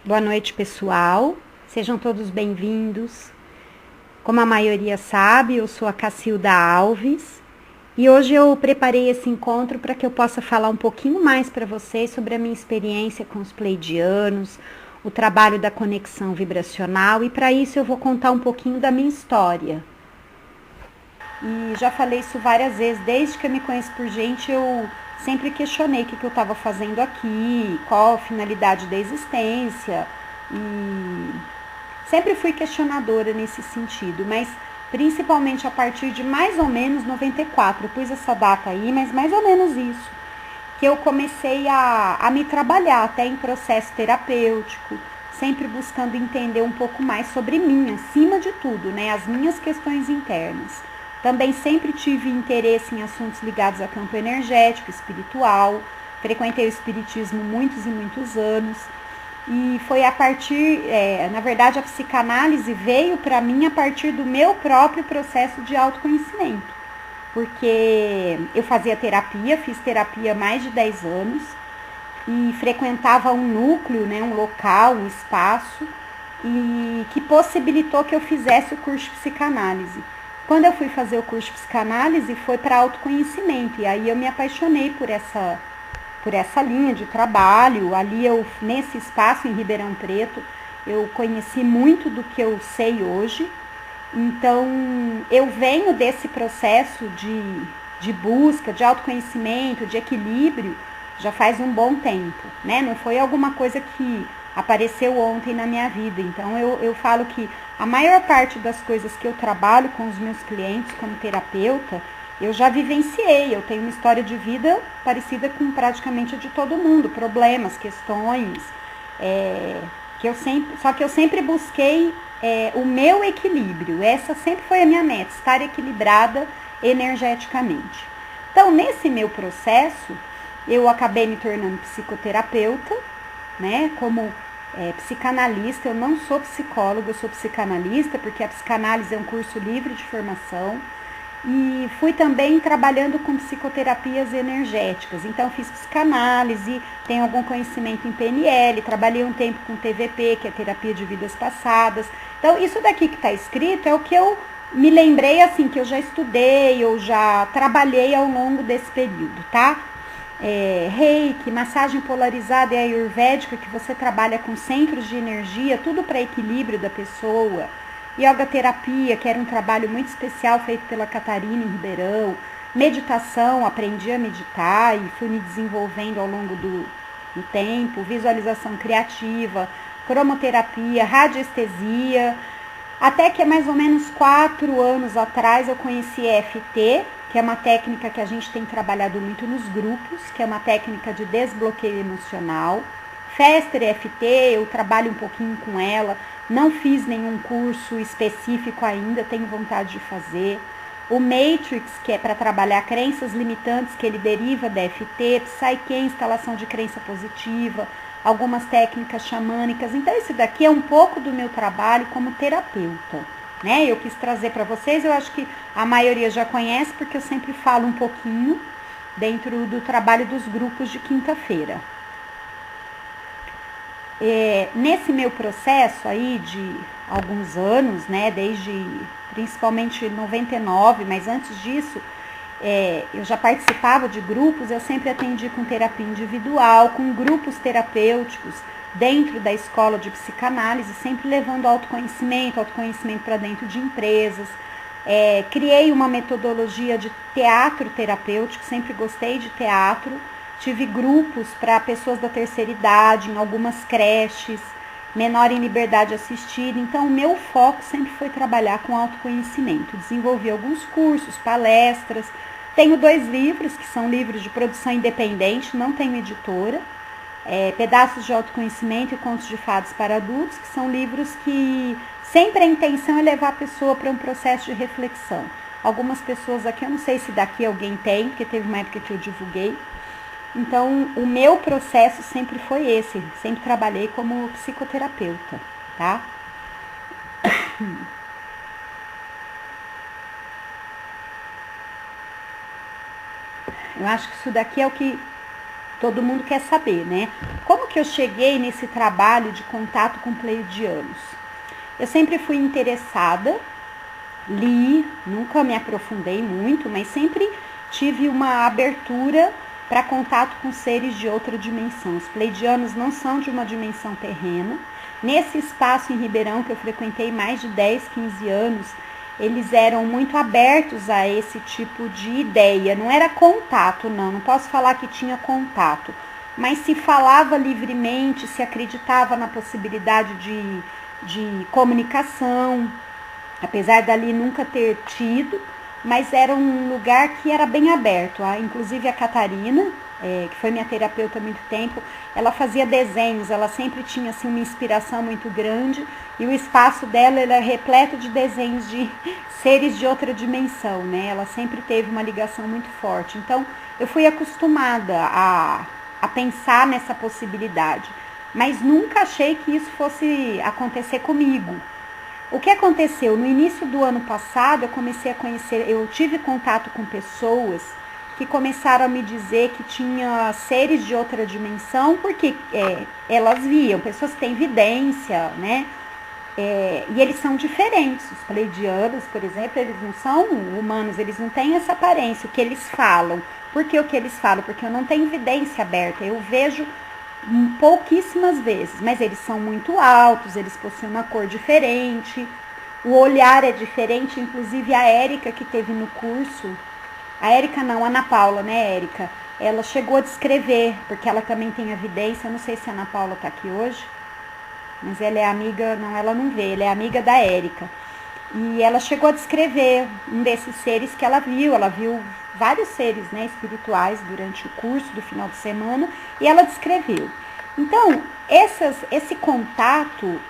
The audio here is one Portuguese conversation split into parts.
Boa noite, pessoal. Sejam todos bem-vindos. Como a maioria sabe, eu sou a Cacilda Alves e hoje eu preparei esse encontro para que eu possa falar um pouquinho mais para vocês sobre a minha experiência com os pleidianos, o trabalho da conexão vibracional, e para isso eu vou contar um pouquinho da minha história. E já falei isso várias vezes, desde que eu me conheço por gente, eu sempre questionei o que eu estava fazendo aqui, qual a finalidade da existência, e sempre fui questionadora nesse sentido, mas principalmente a partir de mais ou menos 94, eu pus essa data aí, mas mais ou menos isso, que eu comecei a me trabalhar até em processo terapêutico, sempre buscando entender um pouco mais sobre mim, acima de tudo, né, as minhas questões internas. Também sempre tive interesse em assuntos ligados a campo energético, espiritual. Frequentei o espiritismo muitos e muitos anos. E foi a partir, na verdade, a psicanálise veio para mim a partir do meu próprio processo de autoconhecimento. Porque eu fazia terapia, fiz terapia há mais de 10 anos e frequentava um núcleo, né, um local, um espaço, e que possibilitou que eu fizesse o curso de psicanálise. Quando eu fui fazer o curso de psicanálise, foi para autoconhecimento, e aí eu me apaixonei por essa linha de trabalho. Ali nesse espaço em Ribeirão Preto, eu conheci muito do que eu sei hoje. Então, eu venho desse processo de busca, de autoconhecimento, de equilíbrio, já faz um bom tempo, né? Não foi alguma coisa que apareceu ontem na minha vida. Então, eu falo que a maior parte das coisas que eu trabalho com os meus clientes como terapeuta, eu já vivenciei. Eu tenho uma história de vida parecida com praticamente a de todo mundo, problemas, questões, só que eu sempre busquei o meu equilíbrio. Essa sempre foi a minha meta, estar equilibrada energeticamente. Então, nesse meu processo, eu acabei me tornando psicoterapeuta, né, como psicanalista. Eu não sou psicóloga, eu sou psicanalista, porque a psicanálise é um curso livre de formação. E fui também trabalhando com psicoterapias energéticas. Então, fiz psicanálise, tenho algum conhecimento em PNL, trabalhei um tempo com TVP, que é terapia de vidas passadas. Então, isso daqui que está escrito é o que eu me lembrei, assim, que eu já estudei, eu já trabalhei ao longo desse período, tá? Reiki, massagem polarizada e ayurvédica, que você trabalha com centros de energia, tudo para equilíbrio da pessoa. Yoga terapia, que era um trabalho muito especial feito pela Catarina em Ribeirão. Meditação, aprendi a meditar e fui me desenvolvendo ao longo do tempo. Visualização criativa, cromoterapia, radiestesia. Até que mais ou menos 4 anos atrás eu conheci EFT, que é uma técnica que a gente tem trabalhado muito nos grupos, que é uma técnica de desbloqueio emocional. Fester EFT, eu trabalho um pouquinho com ela, não fiz nenhum curso específico ainda, tenho vontade de fazer. O Matrix, que é para trabalhar crenças limitantes, que ele deriva da EFT, Psyche, instalação de crença positiva, algumas técnicas xamânicas. Então, esse daqui é um pouco do meu trabalho como terapeuta, né? Eu quis trazer para vocês, eu acho que a maioria já conhece, porque eu sempre falo um pouquinho dentro do trabalho dos grupos de quinta-feira. Nesse meu processo aí de alguns anos, né, desde principalmente 99, mas antes disso, eu já participava de grupos. Eu sempre atendi com terapia individual, com grupos terapêuticos dentro da escola de psicanálise, sempre levando autoconhecimento para dentro de empresas. Criei uma metodologia de teatro terapêutico, sempre gostei de teatro. Tive grupos para pessoas da terceira idade, em algumas creches, menor em liberdade assistida. Então, o meu foco sempre foi trabalhar com autoconhecimento. Desenvolvi alguns cursos, palestras. Tenho 2 livros, que são livros de produção independente, não tenho editora. Pedaços de autoconhecimento e contos de fadas para adultos, que são livros que sempre a intenção é levar a pessoa para um processo de reflexão. Algumas pessoas aqui, eu não sei se daqui alguém tem, porque teve uma época que eu divulguei. Então, o meu processo sempre foi esse, sempre trabalhei como psicoterapeuta, tá? Eu acho que isso daqui é o que todo mundo quer saber, né? Como que eu cheguei nesse trabalho de contato com pleiadianos? Eu sempre fui interessada, li, nunca me aprofundei muito, mas sempre tive uma abertura para contato com seres de outra dimensão. Os pleiadianos não são de uma dimensão terrena. Nesse espaço em Ribeirão, que eu frequentei mais de 10, 15 anos, eles eram muito abertos a esse tipo de ideia. Não era contato, não posso falar que tinha contato, mas se falava livremente, se acreditava na possibilidade de comunicação, apesar dali nunca ter tido, mas era um lugar que era bem aberto. Inclusive a Catarina, que foi minha terapeuta há muito tempo, ela fazia desenhos, ela sempre tinha assim, uma inspiração muito grande, e o espaço dela era repleto de desenhos de seres de outra dimensão, né? Ela sempre teve uma ligação muito forte. Então, eu fui acostumada a pensar nessa possibilidade, mas nunca achei que isso fosse acontecer comigo. O que aconteceu? No início do ano passado, eu comecei a conhecer, eu tive contato com pessoas que começaram a me dizer que tinha seres de outra dimensão, porque elas viam, pessoas que têm evidência, né? E eles são diferentes. Os pleiadianos, por exemplo, eles não são humanos, eles não têm essa aparência. O que eles falam? Por que o que eles falam? Porque eu não tenho evidência aberta, eu vejo pouquíssimas vezes, mas eles são muito altos, eles possuem uma cor diferente, o olhar é diferente. Inclusive a Érica, que teve no curso, a Érica não, a Ana Paula, né, Érica? Ela chegou a descrever, porque ela também tem evidência, eu não sei se a Ana Paula está aqui hoje, mas ela é amiga, não, ela não vê, ela é amiga da Érica. E ela chegou a descrever um desses seres que ela viu vários seres, né, espirituais durante o curso do final de semana, e ela descreveu. Então, esse contato,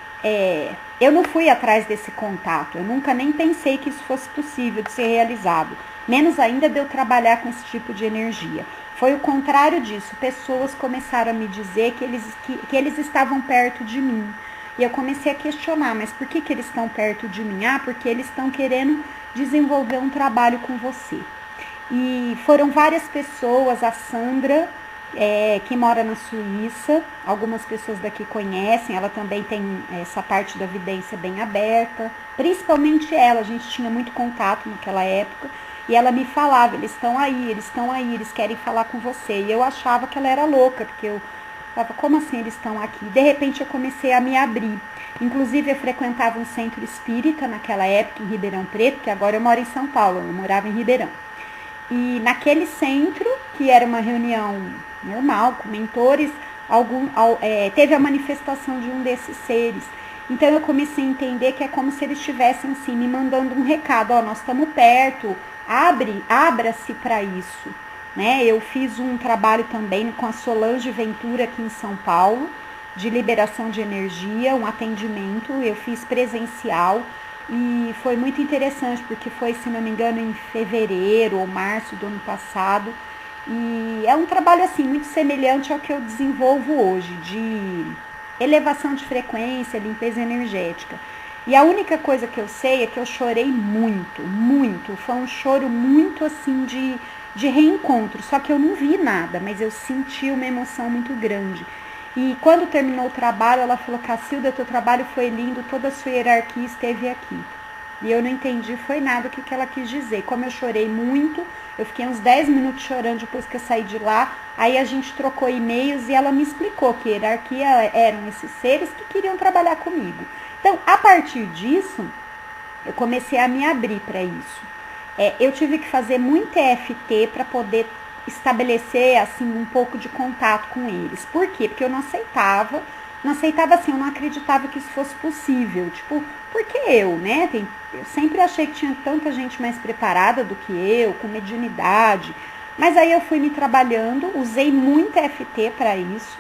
eu não fui atrás desse contato, eu nunca nem pensei que isso fosse possível de ser realizado, menos ainda de eu trabalhar com esse tipo de energia. Foi o contrário disso, pessoas começaram a me dizer que eles estavam perto de mim. E eu comecei a questionar, mas por que eles estão perto de mim? Porque eles estão querendo desenvolver um trabalho com você. E foram várias pessoas, a Sandra, que mora na Suíça, algumas pessoas daqui conhecem, ela também tem essa parte da vidência bem aberta, principalmente ela, a gente tinha muito contato naquela época, e ela me falava, eles estão aí, eles querem falar com você. E eu achava que ela era louca, porque eu falava, como assim eles estão aqui? De repente eu comecei a me abrir. Inclusive eu frequentava um centro espírita naquela época em Ribeirão Preto, que agora eu moro em São Paulo, eu morava em Ribeirão. E naquele centro, que era uma reunião normal, com mentores, teve a manifestação de um desses seres. Então eu comecei a entender que é como se eles estivessem assim, me mandando um recado, nós estamos perto, abra-se para isso. Né? Eu fiz um trabalho também com a Solange Ventura aqui em São Paulo, de liberação de energia, um atendimento, eu fiz presencial e foi muito interessante, porque foi, se não me engano, em fevereiro ou março do ano passado, e é um trabalho assim muito semelhante ao que eu desenvolvo hoje, de elevação de frequência, limpeza energética. E a única coisa que eu sei é que eu chorei muito, muito, foi um choro muito assim de reencontro, só que eu não vi nada, mas eu senti uma emoção muito grande. E quando terminou o trabalho, ela falou, Cacilda, teu trabalho foi lindo, toda a sua hierarquia esteve aqui. E eu não entendi, foi nada o que ela quis dizer. Como eu chorei muito, eu fiquei uns 10 minutos chorando depois que eu saí de lá, aí a gente trocou e-mails e ela me explicou que hierarquia eram esses seres que queriam trabalhar comigo. Então, a partir disso, eu comecei a me abrir para isso. Eu tive que fazer muito EFT para poder estabelecer assim um pouco de contato com eles. Por quê? Porque eu não aceitava assim, eu não acreditava que isso fosse possível. Tipo, porque eu, né? Eu sempre achei que tinha tanta gente mais preparada do que eu, com mediunidade. Mas aí eu fui me trabalhando, usei muito EFT para isso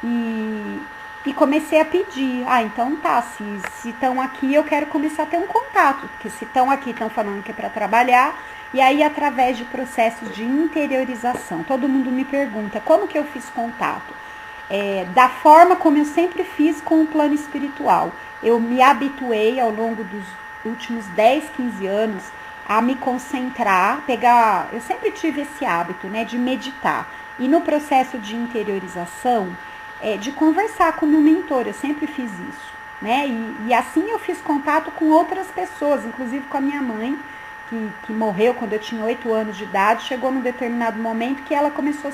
e comecei a pedir. Então tá, se estão aqui, eu quero começar a ter um contato. Porque se estão aqui, estão falando que é para trabalhar. E aí, através de processos de interiorização, todo mundo me pergunta, como que eu fiz contato? Da forma como eu sempre fiz com o plano espiritual. Eu me habituei ao longo dos últimos 10, 15 anos a me concentrar, eu sempre tive esse hábito, né, de meditar. E no processo de interiorização, de conversar com o meu mentor, eu sempre fiz isso, né? E assim eu fiz contato com outras pessoas, inclusive com a minha mãe, que morreu quando eu tinha 8 anos de idade. Chegou num determinado momento que ela começou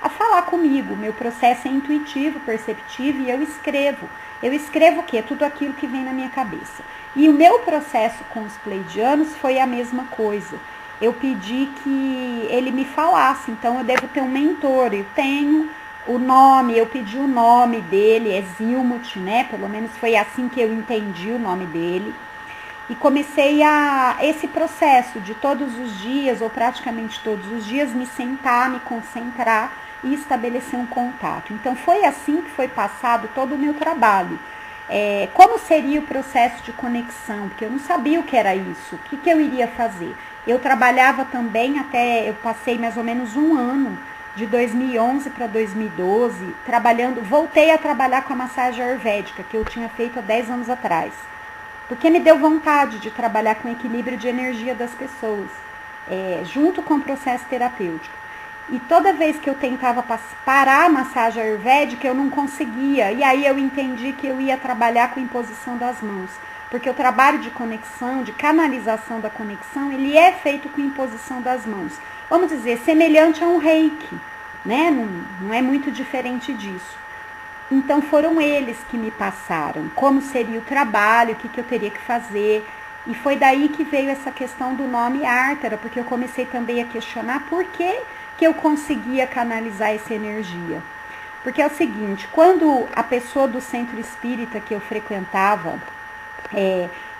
a falar comigo. Meu processo é intuitivo, perceptivo, e eu escrevo. Eu escrevo o quê? Tudo aquilo que vem na minha cabeça. E o meu processo com os pleidianos foi a mesma coisa. Eu pedi que ele me falasse, então eu devo ter um mentor. Eu tenho o nome, eu pedi o nome dele, é Zilmut, né? Pelo menos foi assim que eu entendi o nome dele. E comecei esse processo de todos os dias, ou praticamente todos os dias, me sentar, me concentrar e estabelecer um contato. Então foi assim que foi passado todo o meu trabalho. Como seria o processo de conexão? Porque eu não sabia o que era isso, o que eu iria fazer. Eu trabalhava também eu passei mais ou menos um ano, de 2011 para 2012, voltei a trabalhar com a massagem ayurvédica, que eu tinha feito há 10 anos atrás. Porque me deu vontade de trabalhar com o equilíbrio de energia das pessoas, junto com o processo terapêutico. E toda vez que eu tentava parar a massagem ayurvédica, eu não conseguia. E aí eu entendi que eu ia trabalhar com imposição das mãos. Porque o trabalho de conexão, de canalização da conexão, ele é feito com imposição das mãos. Vamos dizer, semelhante a um reiki, né? Não é muito diferente disso. Então foram eles que me passaram como seria o trabalho, o que eu teria que fazer. E foi daí que veio essa questão do nome Ártara, porque eu comecei também a questionar por que eu conseguia canalizar essa energia. Porque é o seguinte, quando a pessoa do centro espírita que eu frequentava,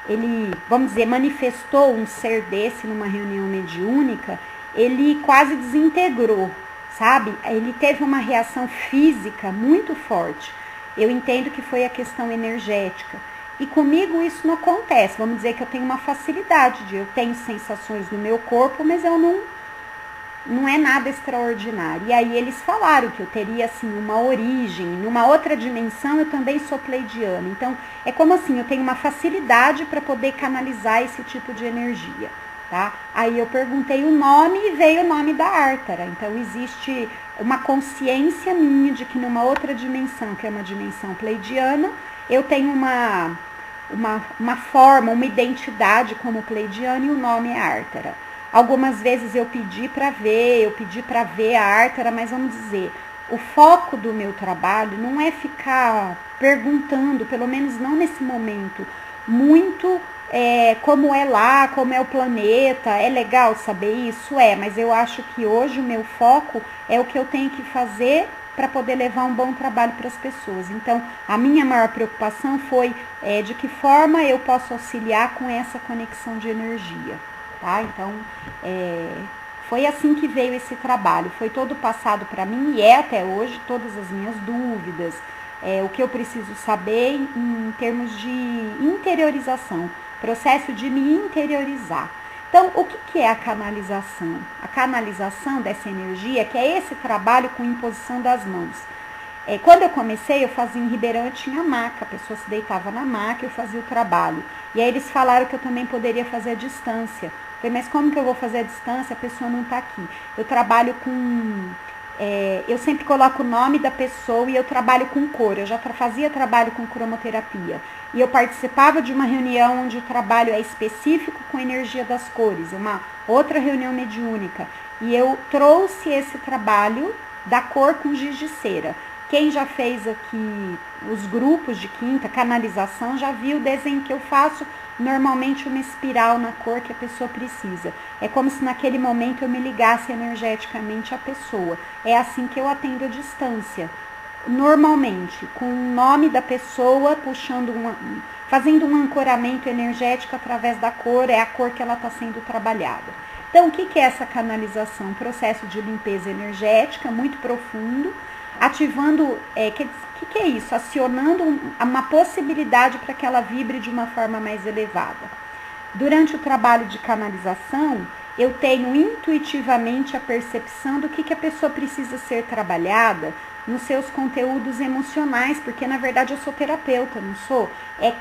ele, vamos dizer, manifestou um ser desse numa reunião mediúnica, ele quase desintegrou. Sabe? Ele teve uma reação física muito forte. Eu entendo que foi a questão energética. E comigo isso não acontece. Vamos dizer que eu tenho uma facilidade eu tenho sensações no meu corpo, mas eu não é nada extraordinário. E aí eles falaram que eu teria assim uma origem, numa outra dimensão eu também sou pleidiana. Então é como assim, eu tenho uma facilidade para poder canalizar esse tipo de energia. Tá? Aí eu perguntei o nome e veio o nome da Ártara. Então existe uma consciência minha de que numa outra dimensão, que é uma dimensão pleidiana, eu tenho uma forma, uma identidade como pleidiana e o nome é Ártara. Algumas vezes eu pedi para ver a Ártara, mas vamos dizer, o foco do meu trabalho não é ficar perguntando, pelo menos não nesse momento, muito como é lá, como é o planeta. É legal saber isso? Mas eu acho que hoje o meu foco é o que eu tenho que fazer para poder levar um bom trabalho para as pessoas. Então, a minha maior preocupação foi de que forma eu posso auxiliar com essa conexão de energia. Tá? Então, foi assim que veio esse trabalho. Foi todo passado para mim e até hoje todas as minhas dúvidas, o que eu preciso saber em termos de interiorização. Processo de me interiorizar. Então, o que é a canalização? A canalização dessa energia, que é esse trabalho com imposição das mãos. Quando eu comecei, eu fazia em Ribeirão, eu tinha maca, a pessoa se deitava na maca, eu fazia o trabalho. E aí eles falaram que eu também poderia fazer a distância. Eu falei, mas como que eu vou fazer a distância? A pessoa não está aqui. Eu trabalho com... eu sempre coloco o nome da pessoa e eu trabalho com cor. Eu já fazia trabalho com cromoterapia. E eu participava de uma reunião onde o trabalho é específico com energia das cores, uma outra reunião mediúnica. E eu trouxe esse trabalho da cor com giz de cera. Quem já fez aqui os grupos de quinta, canalização, já viu o desenho que eu faço, normalmente uma espiral na cor que a pessoa precisa. É como se naquele momento eu me ligasse energeticamente à pessoa. É assim que eu atendo a distância. Normalmente, com o nome da pessoa, fazendo um ancoramento energético através da cor, é a cor que ela está sendo trabalhada. Então, o que é essa canalização? Um processo de limpeza energética muito profundo, ativando, o que é isso? Acionando uma possibilidade para que ela vibre de uma forma mais elevada. Durante o trabalho de canalização, eu tenho intuitivamente a percepção do que a pessoa precisa ser trabalhada nos seus conteúdos emocionais, porque na verdade eu sou terapeuta, não sou?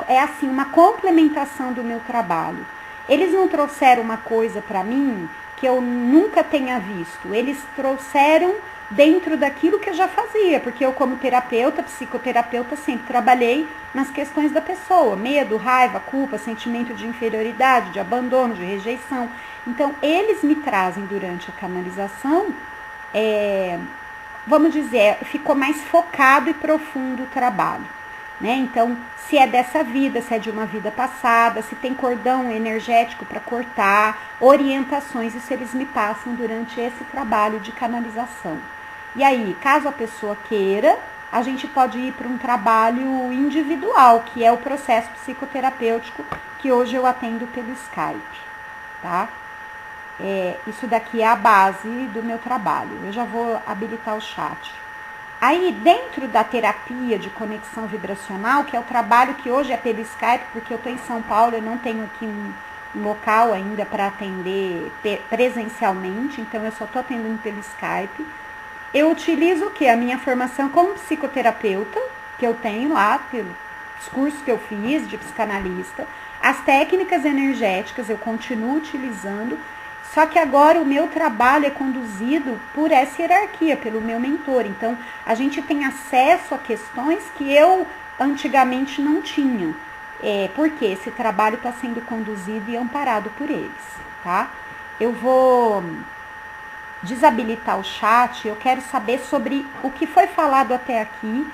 É assim, uma complementação do meu trabalho. Eles não trouxeram uma coisa para mim que eu nunca tenha visto. Eles trouxeram dentro daquilo que eu já fazia, porque eu como terapeuta, psicoterapeuta, sempre trabalhei nas questões da pessoa, medo, raiva, culpa, sentimento de inferioridade, de abandono, de rejeição. Então, eles me trazem durante a canalização, vamos dizer, ficou mais focado e profundo o trabalho, né? Então, se é dessa vida, se é de uma vida passada, se tem cordão energético para cortar, orientações, isso eles me passam durante esse trabalho de canalização. E aí, caso a pessoa queira, a gente pode ir para um trabalho individual, que é o processo psicoterapêutico, que hoje eu atendo pelo Skype, tá? Isso daqui é a base do meu trabalho. Eu já vou habilitar o chat. Aí, dentro da terapia de conexão vibracional, que é o trabalho que hoje é pelo Skype, porque eu estou em São Paulo, eu não tenho aqui um local ainda para atender presencialmente, então eu só estou atendendo pelo Skype. Eu utilizo o quê? A minha formação como psicoterapeuta, que eu tenho lá, pelos cursos que eu fiz de psicanalista, as técnicas energéticas eu continuo utilizando, só que agora o meu trabalho é conduzido por essa hierarquia, pelo meu mentor. Então, a gente tem acesso a questões que eu antigamente não tinha. Porque esse trabalho está sendo conduzido e amparado por eles, tá? Eu vou desabilitar o chat, eu quero saber sobre o que foi falado até aqui,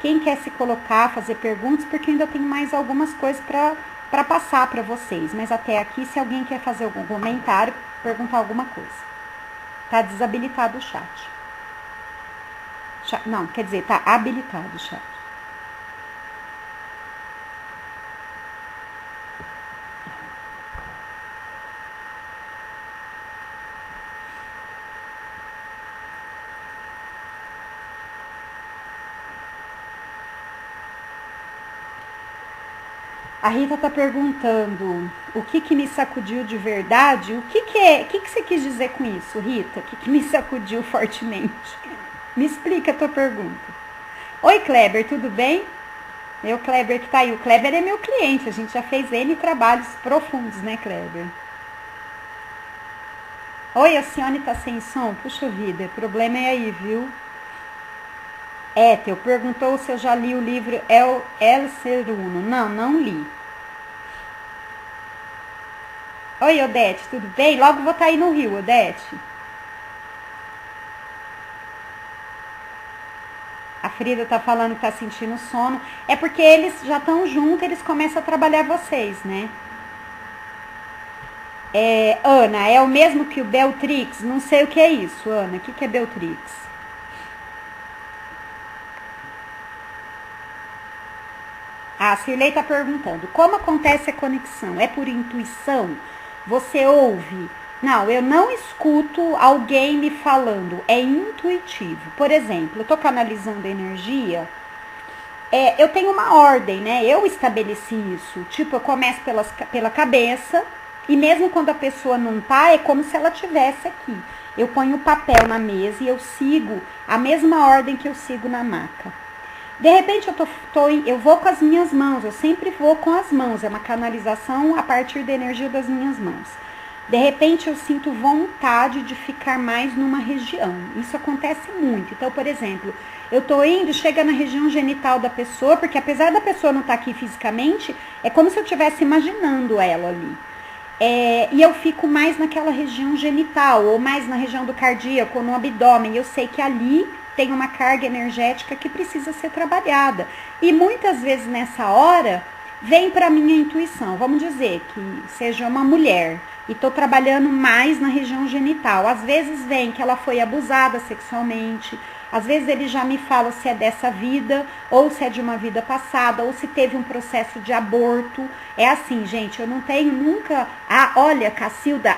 quem quer se colocar, fazer perguntas, porque eu ainda tenho mais algumas coisas para passar para vocês. Mas até aqui, se alguém quer fazer algum comentário, perguntar alguma coisa. Tá desabilitado o chat. Não, quer dizer, tá habilitado o chat. A Rita está perguntando o que me sacudiu de verdade. O que você quis dizer com isso, Rita? O que me sacudiu fortemente? Me explica a tua pergunta. Oi, Kleber, tudo bem? O Kleber que tá aí. O Kleber é meu cliente. A gente já fez N trabalhos profundos, né, Kleber? Oi, a Cione tá sem som? Puxa vida, o problema é aí, viu? Étel perguntou se eu já li o livro El Seruno. Não li. Oi, Odete, tudo bem? Logo vou estar aí no Rio, Odete. A Frida tá falando que tá sentindo sono. É porque eles já estão juntos, eles começam a trabalhar vocês, né? Ana, é o mesmo que o Beltrix? Não sei o que é isso, Ana. O que é Beltrix? A Cirlei está perguntando, como acontece a conexão? É por intuição? Você ouve? Não, eu não escuto alguém me falando, é intuitivo. Por exemplo, eu estou canalizando energia, eu tenho uma ordem, né? Eu estabeleci isso. Tipo, eu começo pela cabeça, e mesmo quando a pessoa não tá, é como se ela tivesse aqui. Eu ponho o papel na mesa e eu sigo a mesma ordem que eu sigo na maca. De repente eu vou com as minhas mãos, eu sempre vou com as mãos, é uma canalização a partir da energia das minhas mãos. De repente eu sinto vontade de ficar mais numa região, isso acontece muito. Então, por exemplo, eu tô indo, chega na região genital da pessoa, porque apesar da pessoa não estar aqui fisicamente, é como se eu estivesse imaginando ela ali. E eu fico mais naquela região genital, ou mais na região do cardíaco, ou no abdômen, eu sei que ali tem uma carga energética que precisa ser trabalhada. E muitas vezes nessa hora, vem para minha intuição. Vamos dizer que seja uma mulher e estou trabalhando mais na região genital. Às vezes vem que ela foi abusada sexualmente. Às vezes ele já me fala se é dessa vida, ou se é de uma vida passada, ou se teve um processo de aborto. É assim, gente, eu não tenho nunca... olha, Cacilda,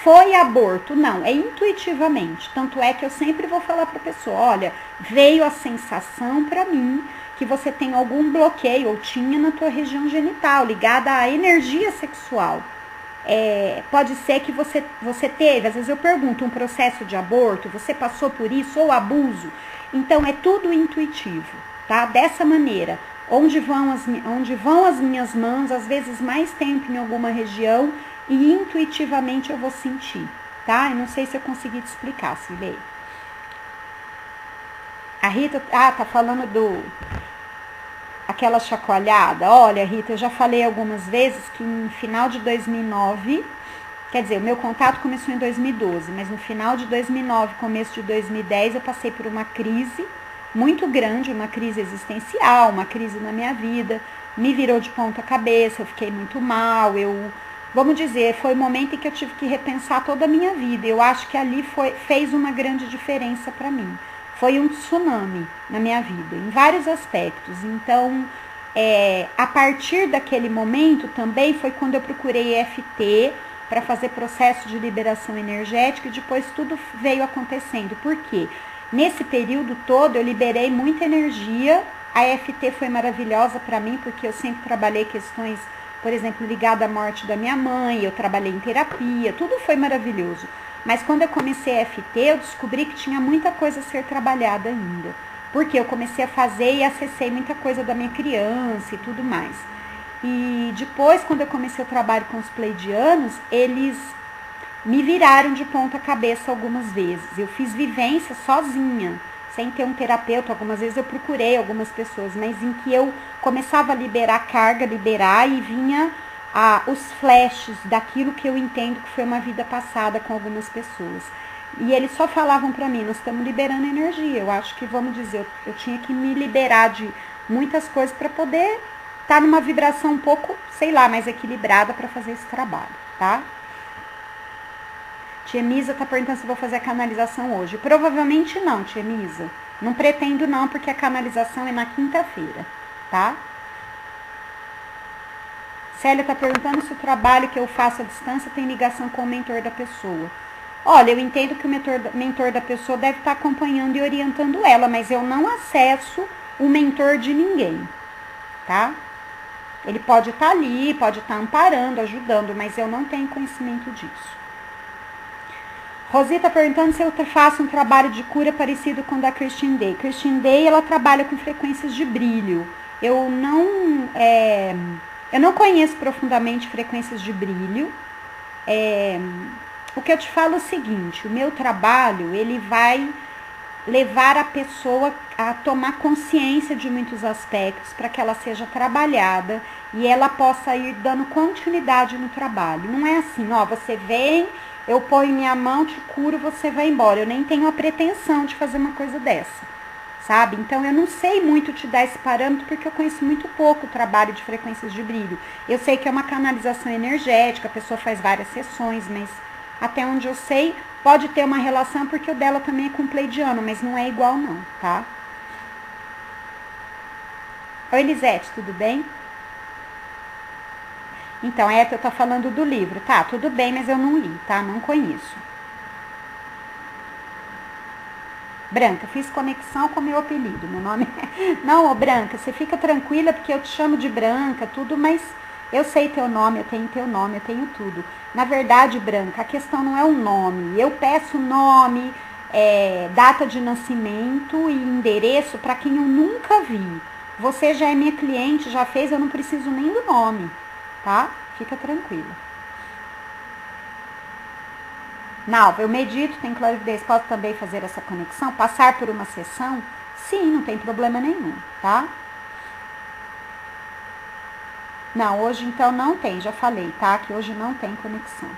foi aborto. Não, é intuitivamente. Tanto é que eu sempre vou falar para a pessoa, olha, veio a sensação para mim que você tem algum bloqueio, ou tinha na tua região genital, ligada à energia sexual. Pode ser que você teve, às vezes eu pergunto, um processo de aborto, você passou por isso, ou abuso. Então, é tudo intuitivo, tá? Dessa maneira, onde vão as minhas mãos, às vezes mais tempo em alguma região, e intuitivamente eu vou sentir, tá? Eu não sei se eu consegui te explicar, Silei. A Rita, tá falando aquela chacoalhada. Olha, Rita, eu já falei algumas vezes que no final de 2009, quer dizer, o meu contato começou em 2012, mas no final de 2009, começo de 2010, eu passei por uma crise muito grande, uma crise existencial, uma crise na minha vida, me virou de ponta cabeça, eu fiquei muito mal, vamos dizer, foi o momento em que eu tive que repensar toda a minha vida. Eu acho que ali fez uma grande diferença para mim. Foi um tsunami na minha vida, em vários aspectos. Então, a partir daquele momento também foi quando eu procurei EFT para fazer processo de liberação energética e depois tudo veio acontecendo. Por quê? Nesse período todo eu liberei muita energia. A EFT foi maravilhosa para mim porque eu sempre trabalhei questões, por exemplo, ligadas à morte da minha mãe, eu trabalhei em terapia, tudo foi maravilhoso. Mas quando eu comecei a EFT, eu descobri que tinha muita coisa a ser trabalhada ainda. Porque eu comecei a fazer e acessei muita coisa da minha criança e tudo mais. E depois, quando eu comecei o trabalho com os pleidianos, eles me viraram de ponta cabeça algumas vezes. Eu fiz vivência sozinha, sem ter um terapeuta. Algumas vezes eu procurei algumas pessoas, mas em que eu começava a liberar carga, e vinha os flashes daquilo que eu entendo que foi uma vida passada com algumas pessoas. E eles só falavam para mim, nós estamos liberando energia. Eu acho que, vamos dizer, eu tinha que me liberar de muitas coisas para poder estar numa vibração um pouco, sei lá, mais equilibrada para fazer esse trabalho, tá? Tia Misa tá perguntando se eu vou fazer a canalização hoje. Provavelmente não, tia Misa. Não pretendo não, porque a canalização é na quinta-feira, tá? Célia está perguntando se o trabalho que eu faço à distância tem ligação com o mentor da pessoa. Olha, eu entendo que o mentor da pessoa deve estar acompanhando e orientando ela, mas eu não acesso o mentor de ninguém, tá? Ele pode estar ali, pode estar amparando, ajudando, mas eu não tenho conhecimento disso. Rosita perguntando se eu faço um trabalho de cura parecido com o da Christine Day. Christine Day, ela trabalha com frequências de brilho. Eu não conheço profundamente frequências de brilho. O que eu te falo é o seguinte, o meu trabalho, ele vai levar a pessoa a tomar consciência de muitos aspectos para que ela seja trabalhada e ela possa ir dando continuidade no trabalho. Não é assim, você vem, eu ponho minha mão, te curo, você vai embora. Eu nem tenho a pretensão de fazer uma coisa dessa, sabe? Então, eu não sei muito te dar esse parâmetro porque eu conheço muito pouco o trabalho de frequências de brilho. Eu sei que é uma canalização energética, a pessoa faz várias sessões, mas até onde eu sei, pode ter uma relação porque o dela também é com pleidiano, mas não é igual não, tá? Oi, Elisete, tudo bem? Então, a Ethel tá falando do livro. Tá, tudo bem, mas eu não li, tá? Não conheço. Branca, fiz conexão com meu apelido. Meu nome é... Não, Branca, você fica tranquila porque eu te chamo de Branca, tudo, mas eu sei teu nome, eu tenho teu nome, eu tenho tudo. Na verdade, Branca, a questão não é o nome. Eu peço nome, data de nascimento e endereço para quem eu nunca vi. Você já é minha cliente, já fez, eu não preciso nem do nome, tá? Fica tranquila. Nalva, eu medito, tenho clarividência, posso também fazer essa conexão? Passar por uma sessão? Sim, não tem problema nenhum, tá? Não, hoje então não tem, já falei, tá? Que hoje não tem conexão.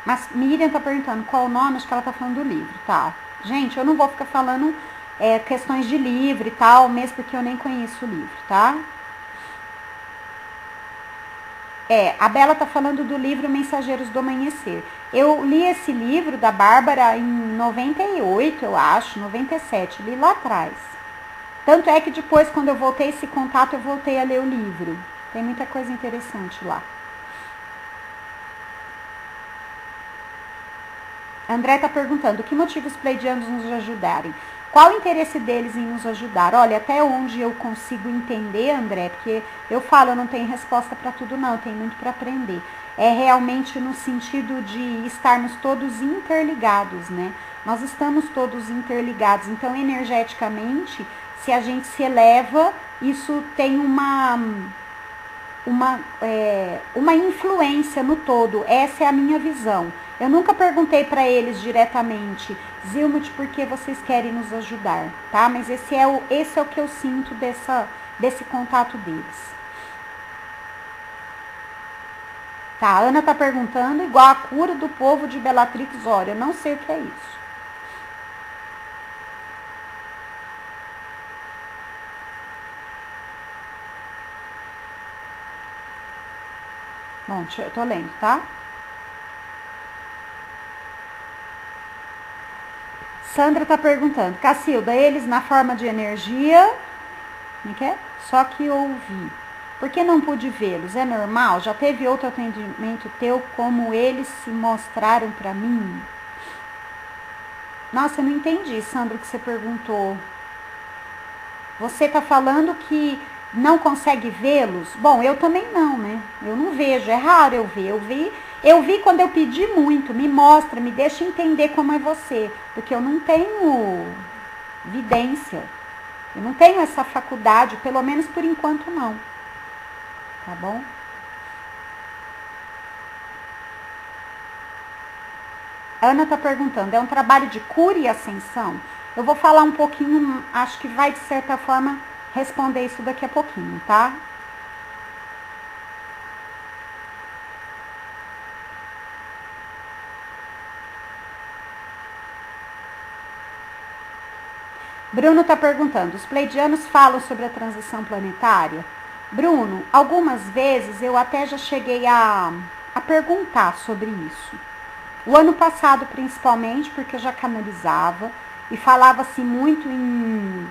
Mas Miriam tá perguntando qual o nome, acho que ela tá falando do livro, tá? Gente, eu não vou ficar falando questões de livro e tal, mesmo porque eu nem conheço o livro, tá? A Bela tá falando do livro Mensageiros do Amanhecer. Eu li esse livro da Bárbara em 98, eu acho, 97, li lá atrás. Tanto é que depois, quando eu voltei esse contato, eu voltei a ler o livro. Tem muita coisa interessante lá. André está perguntando, que motivos os pleidianos nos ajudarem? Qual o interesse deles em nos ajudar? Olha, até onde eu consigo entender, André, porque eu falo, eu não tenho resposta para tudo não, eu tenho muito para aprender. É realmente no sentido de estarmos todos interligados, né? Nós estamos todos interligados, então energeticamente, se a gente se eleva, isso tem uma influência no todo. Essa é a minha visão. Eu nunca perguntei para eles diretamente, Zilmut, por que vocês querem nos ajudar, tá? Mas esse é o que eu sinto desse contato deles. Tá, a Ana tá perguntando, igual a cura do povo de Bellatrix, olha, eu não sei o que é isso. Bom, eu tô lendo, tá? Sandra tá perguntando, Cacilda, eles na forma de energia, como é que é? Só que ouvi. Por que não pude vê-los? É normal? Já teve outro atendimento teu como eles se mostraram para mim? Nossa, eu não entendi, Sandra, o que você perguntou. Você tá falando que não consegue vê-los? Bom, eu também não, né? Eu não vejo, é raro eu ver. Eu vi quando eu pedi muito, me mostra, me deixa entender como é você, porque eu não tenho vidência. Eu não tenho essa faculdade, pelo menos por enquanto não. Tá bom? Ana tá perguntando, é um trabalho de cura e ascensão? Eu vou falar um pouquinho, acho que vai de certa forma responder isso daqui a pouquinho, tá? Bruno está perguntando, os pleidianos falam sobre a transição planetária? Bruno, algumas vezes eu até já cheguei a perguntar sobre isso. O ano passado, principalmente, porque eu já canalizava e falava-se muito em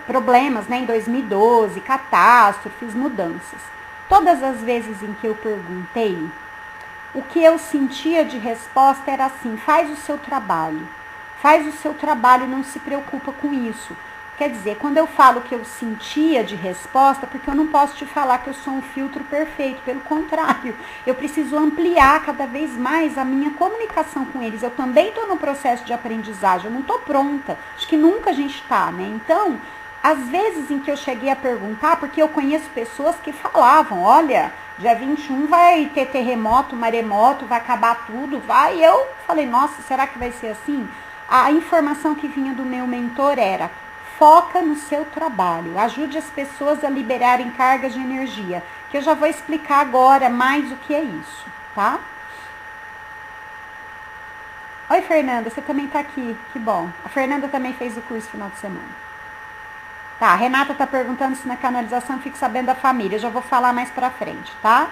problemas, né, em 2012, catástrofes, mudanças. Todas as vezes em que eu perguntei, o que eu sentia de resposta era assim, faz o seu trabalho. Faz o seu trabalho e não se preocupa com isso. Quer dizer, quando eu falo que eu sentia de resposta, porque eu não posso te falar que eu sou um filtro perfeito, pelo contrário, eu preciso ampliar cada vez mais a minha comunicação com eles. Eu também estou no processo de aprendizagem, eu não estou pronta, acho que nunca a gente está, né? Então, às vezes em que eu cheguei a perguntar, porque eu conheço pessoas que falavam, olha, dia 21 vai ter terremoto, maremoto, vai acabar tudo, vai. E eu falei, nossa, será que vai ser assim? A informação que vinha do meu mentor era, foca no seu trabalho, ajude as pessoas a liberarem cargas de energia, que eu já vou explicar agora mais o que é isso, tá? Oi, Fernanda, você também tá aqui, que bom. A Fernanda também fez o curso no final de semana. Tá, a Renata tá perguntando se na canalização fico sabendo da família, eu já vou falar mais pra frente, tá?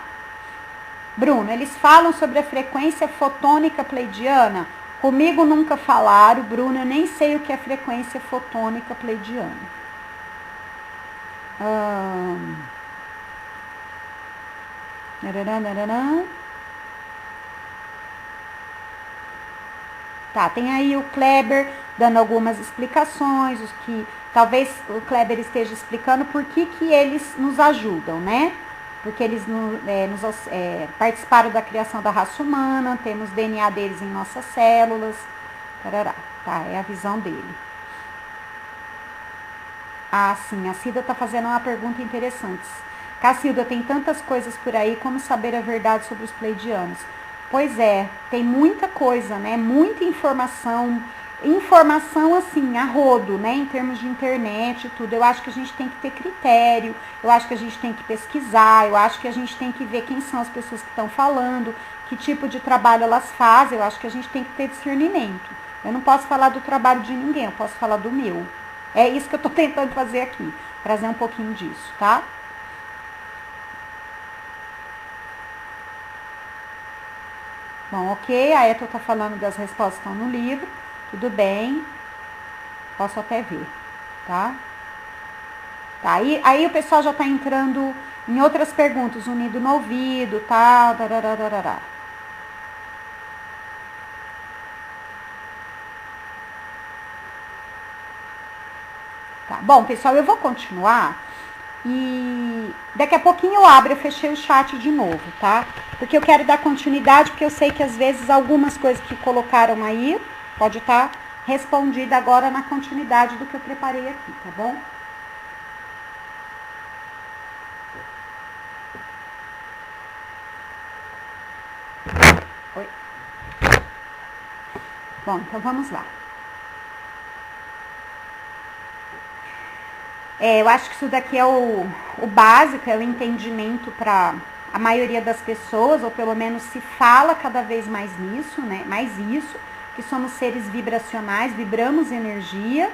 Bruno, eles falam sobre a frequência fotônica pleidiana? Comigo nunca falaram, Bruno, eu nem sei o que é frequência fotônica pleidiana. Tá, tem aí o Kleber dando algumas explicações, os que talvez o Kleber esteja explicando por que eles nos ajudam, né? Porque eles participaram da criação da raça humana, temos DNA deles em nossas células, tarará, tá, é a visão dele. Ah, sim, a Cida está fazendo uma pergunta interessante. Cacilda, tem tantas coisas por aí, como saber a verdade sobre os pleidianos? Pois é, tem muita coisa, né? Muita informação, assim, a rodo, né? Em termos de internet e tudo. Eu acho que a gente tem que ter critério, eu acho que a gente tem que pesquisar, eu acho que a gente tem que ver quem são as pessoas que estão falando, que tipo de trabalho elas fazem, eu acho que a gente tem que ter discernimento. Eu não posso falar do trabalho de ninguém, eu posso falar do meu. É isso que eu estou tentando fazer aqui, trazer um pouquinho disso, tá? Bom, ok, a Eto está falando das respostas que estão no livro, tudo bem, posso até ver, tá? Tá, aí o pessoal já está entrando em outras perguntas, unido no ouvido, tá? Tarararará. Tá, bom, pessoal, eu vou continuar e daqui a pouquinho eu abro, eu fechei o chat de novo, tá? Porque eu quero dar continuidade, porque eu sei que às vezes algumas coisas que colocaram aí pode estar respondida agora na continuidade do que eu preparei aqui, tá bom? Oi. Bom, então vamos lá. Eu acho que isso daqui é o básico, é o entendimento para a maioria das pessoas, ou pelo menos se fala cada vez mais nisso, né? Mais isso, que somos seres vibracionais, vibramos energia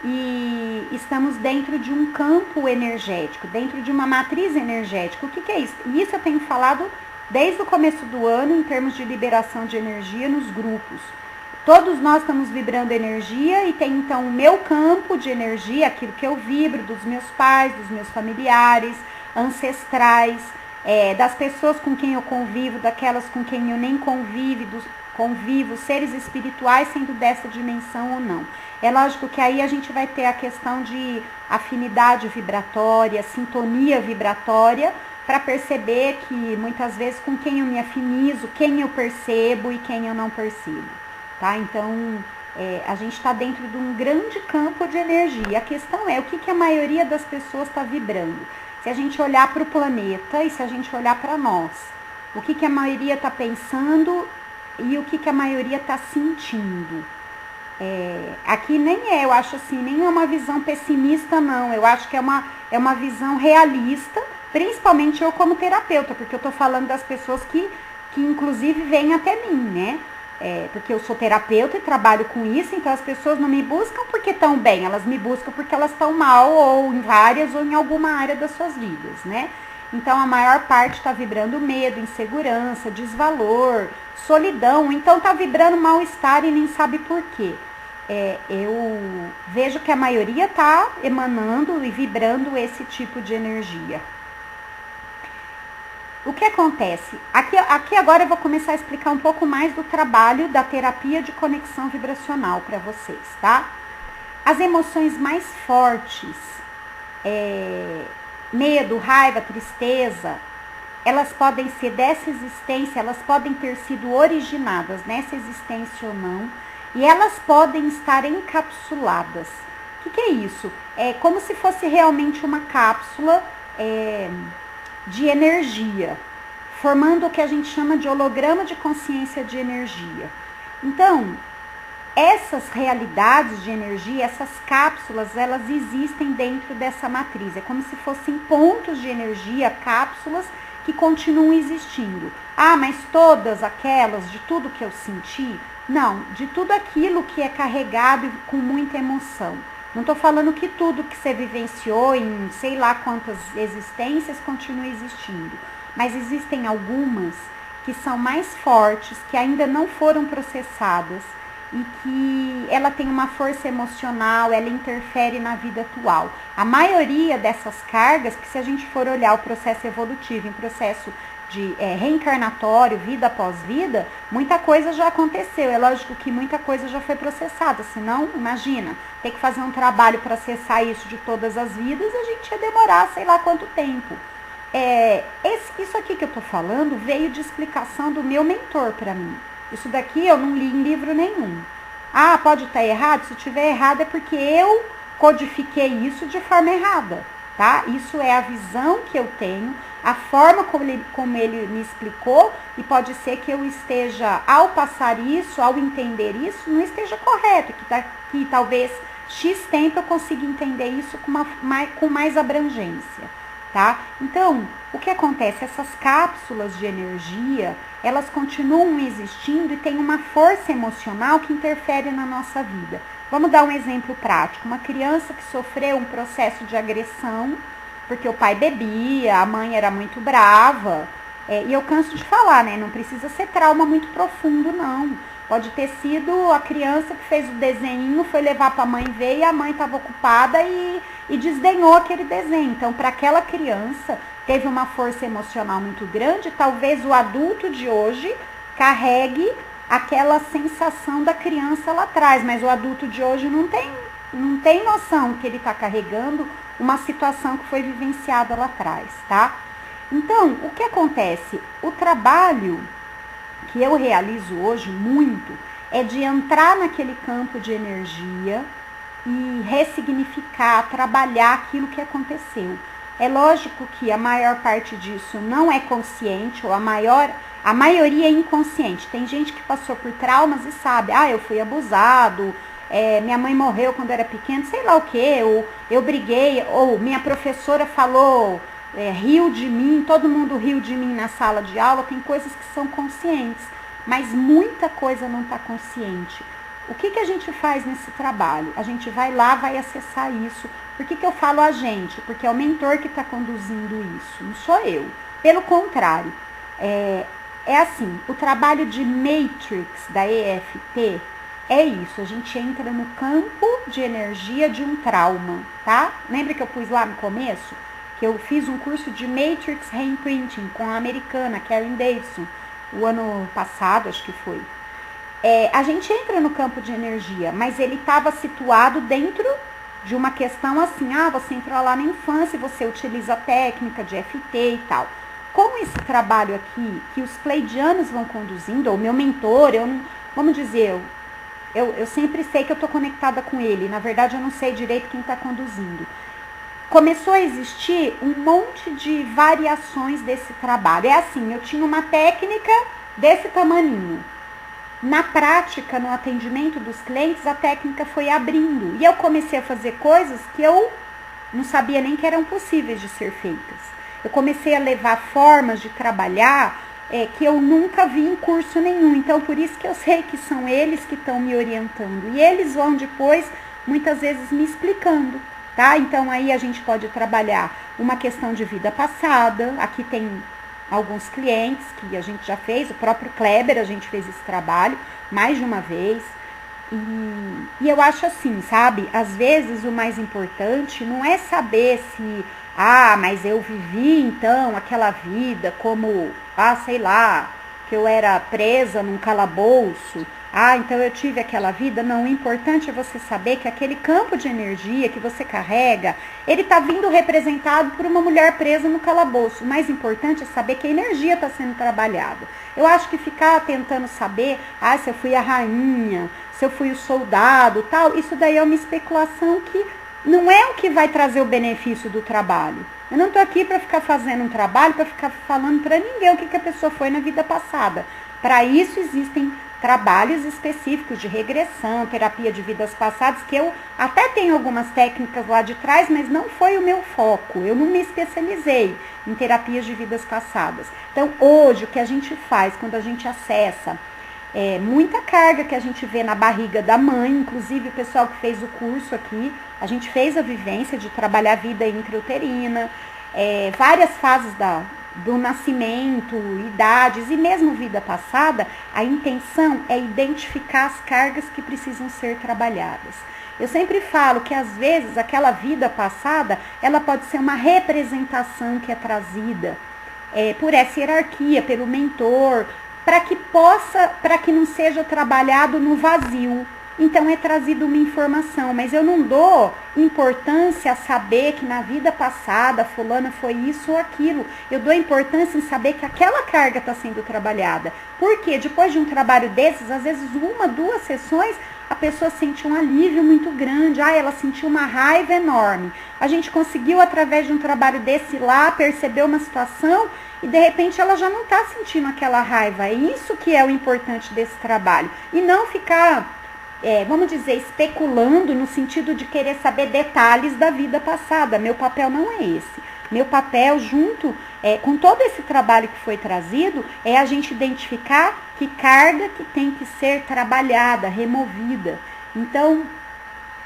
e estamos dentro de um campo energético, dentro de uma matriz energética. O que é isso? Isso eu tenho falado desde o começo do ano em termos de liberação de energia nos grupos. Todos nós estamos vibrando energia e tem então o meu campo de energia, aquilo que eu vibro, dos meus pais, dos meus familiares, ancestrais, das pessoas com quem eu convivo, daquelas com quem eu nem convivo, seres espirituais sendo dessa dimensão ou não. É lógico que aí a gente vai ter a questão de afinidade vibratória, sintonia vibratória, para perceber que muitas vezes com quem eu me afinizo, quem eu percebo e quem eu não percebo. Tá? Então, a gente está dentro de um grande campo de energia. A questão é o que a maioria das pessoas está vibrando. Se a gente olhar para o planeta e se a gente olhar para nós, o que a maioria está pensando e o que a maioria está sentindo. Aqui eu acho assim, nem é uma visão pessimista, não. Eu acho que é uma visão realista, principalmente eu como terapeuta, porque eu estou falando das pessoas que inclusive vêm até mim, né? Porque eu sou terapeuta e trabalho com isso, então as pessoas não me buscam porque estão bem, elas me buscam porque elas estão mal, ou em várias, ou em alguma área das suas vidas, né? Então a maior parte está vibrando medo, insegurança, desvalor, solidão, então está vibrando mal-estar e nem sabe por quê. Eu vejo que a maioria está emanando e vibrando esse tipo de energia. O que acontece? Aqui agora eu vou começar a explicar um pouco mais do trabalho da terapia de conexão vibracional para vocês, tá? As emoções mais fortes, medo, raiva, tristeza, elas podem ser dessa existência, elas podem ter sido originadas nessa existência ou não, e elas podem estar encapsuladas. O que é isso? É como se fosse realmente uma cápsula de energia, formando o que a gente chama de holograma de consciência de energia. Então, essas realidades de energia, essas cápsulas, elas existem dentro dessa matriz. É como se fossem pontos de energia, cápsulas que continuam existindo. Ah, mas todas aquelas, de tudo que eu senti? Não, de tudo aquilo que é carregado com muita emoção. Não estou falando que tudo que você vivenciou em sei lá quantas existências continua existindo. Mas existem algumas que são mais fortes, que ainda não foram processadas e que ela tem uma força emocional, ela interfere na vida atual. A maioria dessas cargas, que se a gente for olhar o processo evolutivo, em processo de reencarnatório, vida após vida, muita coisa já aconteceu. É lógico que muita coisa já foi processada, senão, imagina, ter que fazer um trabalho para acessar isso de todas as vidas, a gente ia demorar sei lá quanto tempo. Isso aqui que eu estou falando veio de explicação do meu mentor para mim. Isso daqui eu não li em livro nenhum. Ah, pode estar errado? Se tiver errado é porque eu codifiquei isso de forma errada, tá? Isso é a visão que eu tenho, a forma como ele me explicou, e pode ser que eu esteja, ao passar isso, ao entender isso, não esteja correto, que talvez X tempo eu consiga entender isso com mais abrangência, tá? Então, o que acontece? Essas cápsulas de energia, elas continuam existindo e têm uma força emocional que interfere na nossa vida. Vamos dar um exemplo prático. Uma criança que sofreu um processo de agressão, porque o pai bebia, a mãe era muito brava, e eu canso de falar, né? Não precisa ser trauma muito profundo, não. Pode ter sido a criança que fez o desenho, foi levar para a mãe ver e a mãe estava ocupada e desdenhou aquele desenho. Então, para aquela criança, teve uma força emocional muito grande. Talvez o adulto de hoje carregue aquela sensação da criança lá atrás, mas o adulto de hoje não tem noção que ele está carregando uma situação que foi vivenciada lá atrás, tá? Então, o que acontece? O trabalho que eu realizo hoje muito é de entrar naquele campo de energia e ressignificar, trabalhar aquilo que aconteceu. É lógico que a maior parte disso não é consciente, ou A maioria é inconsciente. Tem gente que passou por traumas e sabe, eu fui abusado, minha mãe morreu quando eu era pequeno, sei lá o que, ou eu briguei, ou minha professora falou, riu de mim, todo mundo riu de mim na sala de aula. Tem coisas que são conscientes, mas muita coisa não está consciente. O que a gente faz nesse trabalho? A gente vai lá, vai acessar isso. Por que eu falo a gente? Porque é o mentor que está conduzindo isso, não sou eu. Pelo contrário, é assim, o trabalho de Matrix da EFT é isso, a gente entra no campo de energia de um trauma, tá? Lembra que eu pus lá no começo? Que eu fiz um curso de Matrix Reimprinting com a americana Karen Davidson, o ano passado, acho que foi. A gente entra no campo de energia, mas ele estava situado dentro de uma questão assim, você entrou lá na infância e você utiliza a técnica de FT e tal. Com esse trabalho aqui, que os pleidianos vão conduzindo, ou meu mentor, vamos dizer, eu sempre sei que eu estou conectada com ele, na verdade eu não sei direito quem está conduzindo. Começou a existir um monte de variações desse trabalho. É assim, eu tinha uma técnica desse tamaninho. Na prática, no atendimento dos clientes, a técnica foi abrindo. E eu comecei a fazer coisas que eu não sabia nem que eram possíveis de ser feitas. Eu comecei a levar formas de trabalhar que eu nunca vi em curso nenhum. Então, por isso que eu sei que são eles que estão me orientando. E eles vão depois, muitas vezes, me explicando. Tá? Então, aí a gente pode trabalhar uma questão de vida passada. Aqui tem alguns clientes que a gente já fez, o próprio Kleber, a gente fez esse trabalho mais de uma vez. E eu acho assim, sabe? Às vezes o mais importante não é saber se, mas eu vivi então aquela vida como, sei lá, que eu era presa num calabouço. Então eu tive aquela vida. Não, o importante é você saber que aquele campo de energia que você carrega, ele está vindo representado por uma mulher presa no calabouço. O mais importante é saber que a energia está sendo trabalhada. Eu acho que ficar tentando saber, se eu fui a rainha, se eu fui o soldado, tal, isso daí é uma especulação que não é o que vai trazer o benefício do trabalho. Eu não estou aqui para ficar fazendo um trabalho, para ficar falando para ninguém o que a pessoa foi na vida passada. Para isso existem trabalhos específicos de regressão, terapia de vidas passadas, que eu até tenho algumas técnicas lá de trás, mas não foi o meu foco. Eu não me especializei em terapias de vidas passadas. Então, hoje, o que a gente faz quando a gente acessa muita carga que a gente vê na barriga da mãe, inclusive o pessoal que fez o curso aqui, a gente fez a vivência de trabalhar a vida intrauterina, várias fases do nascimento, idades e mesmo vida passada. A intenção é identificar as cargas que precisam ser trabalhadas. Eu sempre falo que às vezes aquela vida passada, ela pode ser uma representação que é trazida por essa hierarquia, pelo mentor, para que não seja trabalhado no vazio. Então é trazida uma informação, mas eu não dou importância a saber que na vida passada fulana foi isso ou aquilo. Eu dou importância em saber que aquela carga está sendo trabalhada. Porque depois de um trabalho desses, às vezes 1, 2 sessões, a pessoa sente um alívio muito grande. Ela sentiu uma raiva enorme. A gente conseguiu, através de um trabalho desse lá, perceber uma situação e de repente ela já não está sentindo aquela raiva. É isso que é o importante desse trabalho. E não ficar, vamos dizer, especulando no sentido de querer saber detalhes da vida passada. Meu papel não é esse. Meu papel, junto com todo esse trabalho que foi trazido, é a gente identificar que carga que tem que ser trabalhada, removida. Então,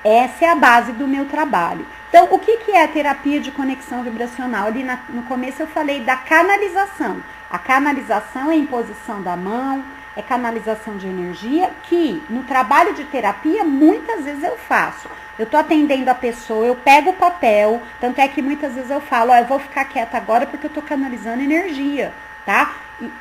essa é a base do meu trabalho. Então, o que é a terapia de conexão vibracional? Ali no começo eu falei da canalização. A canalização é a imposição da mão, é canalização de energia, que no trabalho de terapia muitas vezes eu faço. Eu estou atendendo a pessoa, eu pego o papel, tanto é que muitas vezes eu falo, eu vou ficar quieta agora porque eu estou canalizando energia, tá? E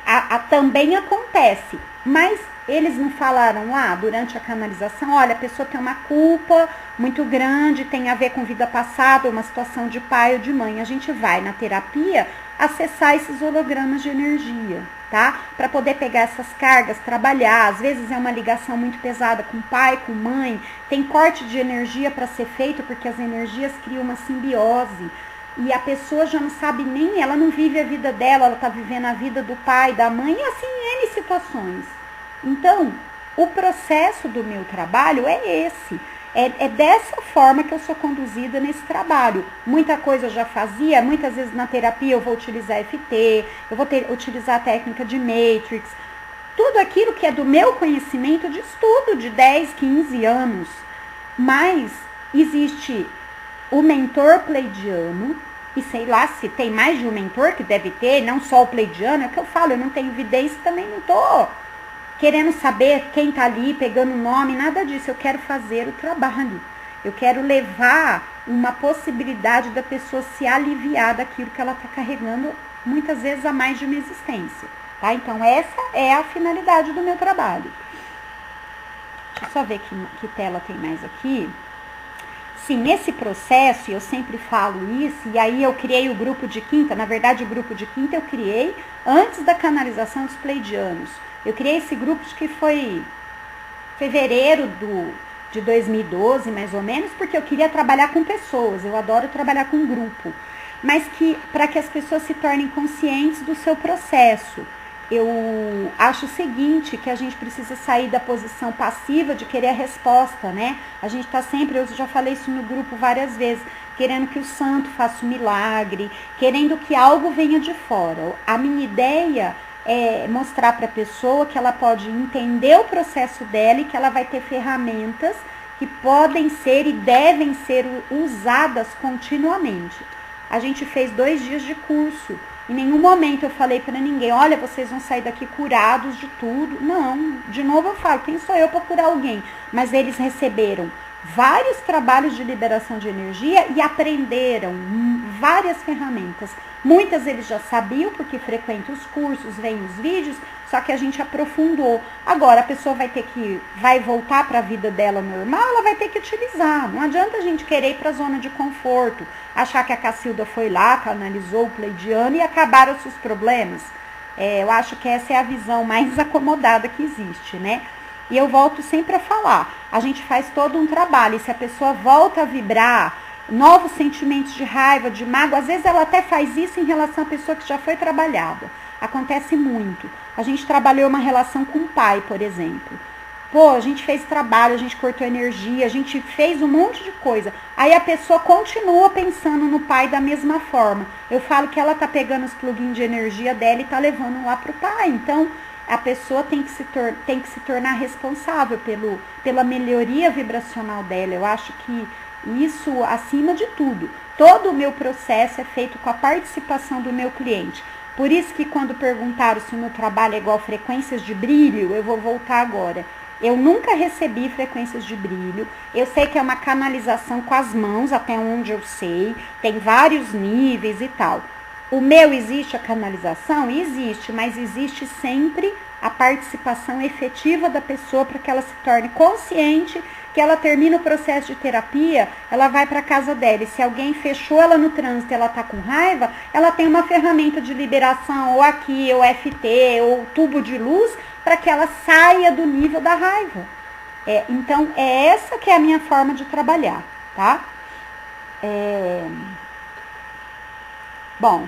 também acontece, mas eles não falaram lá durante a canalização, olha, a pessoa tem uma culpa muito grande, tem a ver com vida passada, uma situação de pai ou de mãe. A gente vai na terapia acessar esses hologramas de energia, tá? Para poder pegar essas cargas, trabalhar. Às vezes é uma ligação muito pesada com pai, com mãe, tem corte de energia para ser feito porque as energias criam uma simbiose. e a pessoa já não sabe nem, ela não vive a vida dela, ela está vivendo a vida do pai, da mãe, e assim, N situações. Então, o processo do meu trabalho é esse. É dessa forma que eu sou conduzida nesse trabalho. Muita coisa eu já fazia, muitas vezes na terapia eu vou utilizar FT, eu vou utilizar a técnica de Matrix, tudo aquilo que é do meu conhecimento de estudo de 10, 15 anos. Mas existe o mentor pleidiano, e sei lá se tem mais de um mentor que deve ter, não só o pleidiano, é o que eu falo, eu não tenho evidência, também não estou querendo saber quem está ali, pegando o nome, nada disso. Eu quero fazer o trabalho. Eu quero levar uma possibilidade da pessoa se aliviar daquilo que ela está carregando, muitas vezes há mais de uma existência. Tá? Então, essa é a finalidade do meu trabalho. Deixa eu só ver que tela tem mais aqui. Sim, nesse processo, eu sempre falo isso, e aí eu criei o grupo de quinta. Na verdade, o grupo de quinta eu criei antes da canalização dos pleidianos. Eu criei esse grupo, acho que foi fevereiro de 2012, mais ou menos, porque eu queria trabalhar com pessoas. Eu adoro trabalhar com grupo. Mas para que as pessoas se tornem conscientes do seu processo. Eu acho o seguinte, que a gente precisa sair da posição passiva de querer a resposta, né? A gente está sempre, eu já falei isso no grupo várias vezes, querendo que o santo faça um milagre, querendo que algo venha de fora. A minha ideia é mostrar para a pessoa que ela pode entender o processo dela e que ela vai ter ferramentas que podem ser e devem ser usadas continuamente. A gente fez 2 dias de curso. Em nenhum momento eu falei para ninguém, olha, vocês vão sair daqui curados de tudo. Não, de novo eu falo, quem sou eu para curar alguém? Mas eles receberam vários trabalhos de liberação de energia e aprenderam várias ferramentas. Muitas eles já sabiam, porque frequentam os cursos, veem os vídeos, só que a gente aprofundou. Agora a pessoa vai voltar para a vida dela normal, ela vai ter que utilizar. Não adianta a gente querer ir para a zona de conforto, achar que a Cacilda foi lá, canalizou o pleidiano e acabaram os seus problemas. Eu acho que essa é a visão mais acomodada que existe, né? E eu volto sempre a falar, a gente faz todo um trabalho, e se a pessoa volta a vibrar novos sentimentos de raiva, de mágoa, às vezes ela até faz isso em relação à pessoa que já foi trabalhada. Acontece muito. A gente trabalhou uma relação com o pai, por exemplo. Pô, a gente fez trabalho, a gente cortou energia, a gente fez um monte de coisa. Aí a pessoa continua pensando no pai da mesma forma. Eu falo que ela tá pegando os plugins de energia dela e tá levando lá pro pai. Então, a pessoa tem que se tornar responsável pela melhoria vibracional dela. Eu acho que isso, acima de tudo, todo o meu processo é feito com a participação do meu cliente. Por isso que quando perguntaram se o meu trabalho é igual frequências de brilho, eu vou voltar agora. Eu nunca recebi frequências de brilho. Eu sei que é uma canalização com as mãos, até onde eu sei. Tem vários níveis e tal. O meu, existe a canalização? Existe, mas existe sempre a participação efetiva da pessoa para que ela se torne consciente, que ela termina o processo de terapia, ela vai para a casa dela. E se alguém fechou ela no trânsito e ela está com raiva, ela tem uma ferramenta de liberação, ou aqui, ou FT, ou tubo de luz, para que ela saia do nível da raiva. Então, é essa que é a minha forma de trabalhar, tá? Bom,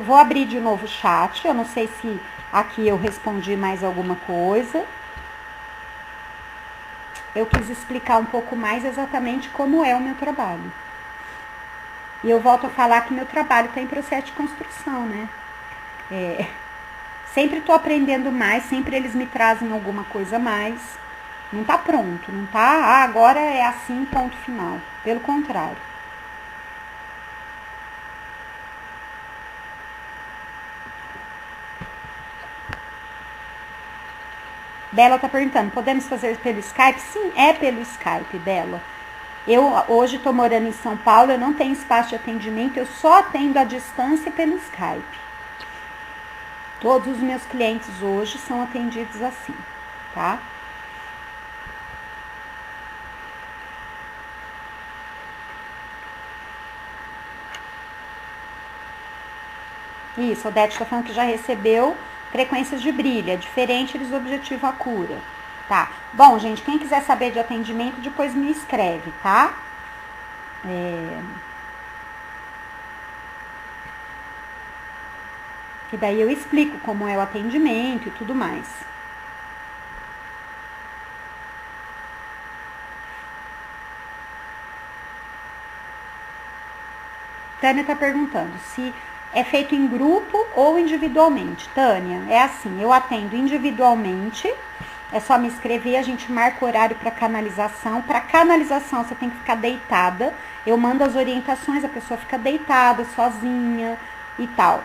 vou abrir de novo o chat, eu não sei se aqui eu respondi mais alguma coisa. Eu quis explicar um pouco mais exatamente como é o meu trabalho. E eu volto a falar que meu trabalho está em processo de construção, né? Sempre estou aprendendo mais, sempre eles me trazem alguma coisa a mais. Não está pronto, não está, agora é assim, ponto final. Pelo contrário. Bela está perguntando, podemos fazer pelo Skype? Sim, é pelo Skype, Bela. Eu hoje estou morando em São Paulo, eu não tenho espaço de atendimento, eu só atendo à distância pelo Skype. Todos os meus clientes hoje são atendidos assim, tá? Isso, a Odete está falando que já recebeu frequências de brilho, é diferente, eles objetivam a cura, tá? Bom, gente, quem quiser saber de atendimento, depois me escreve, tá? Que daí eu explico como é o atendimento e tudo mais. Tânia está perguntando se é feito em grupo ou individualmente. Tânia, é assim, eu atendo individualmente, é só me escrever, a gente marca o horário para canalização. Para canalização você tem que ficar deitada, eu mando as orientações, a pessoa fica deitada, sozinha e tal.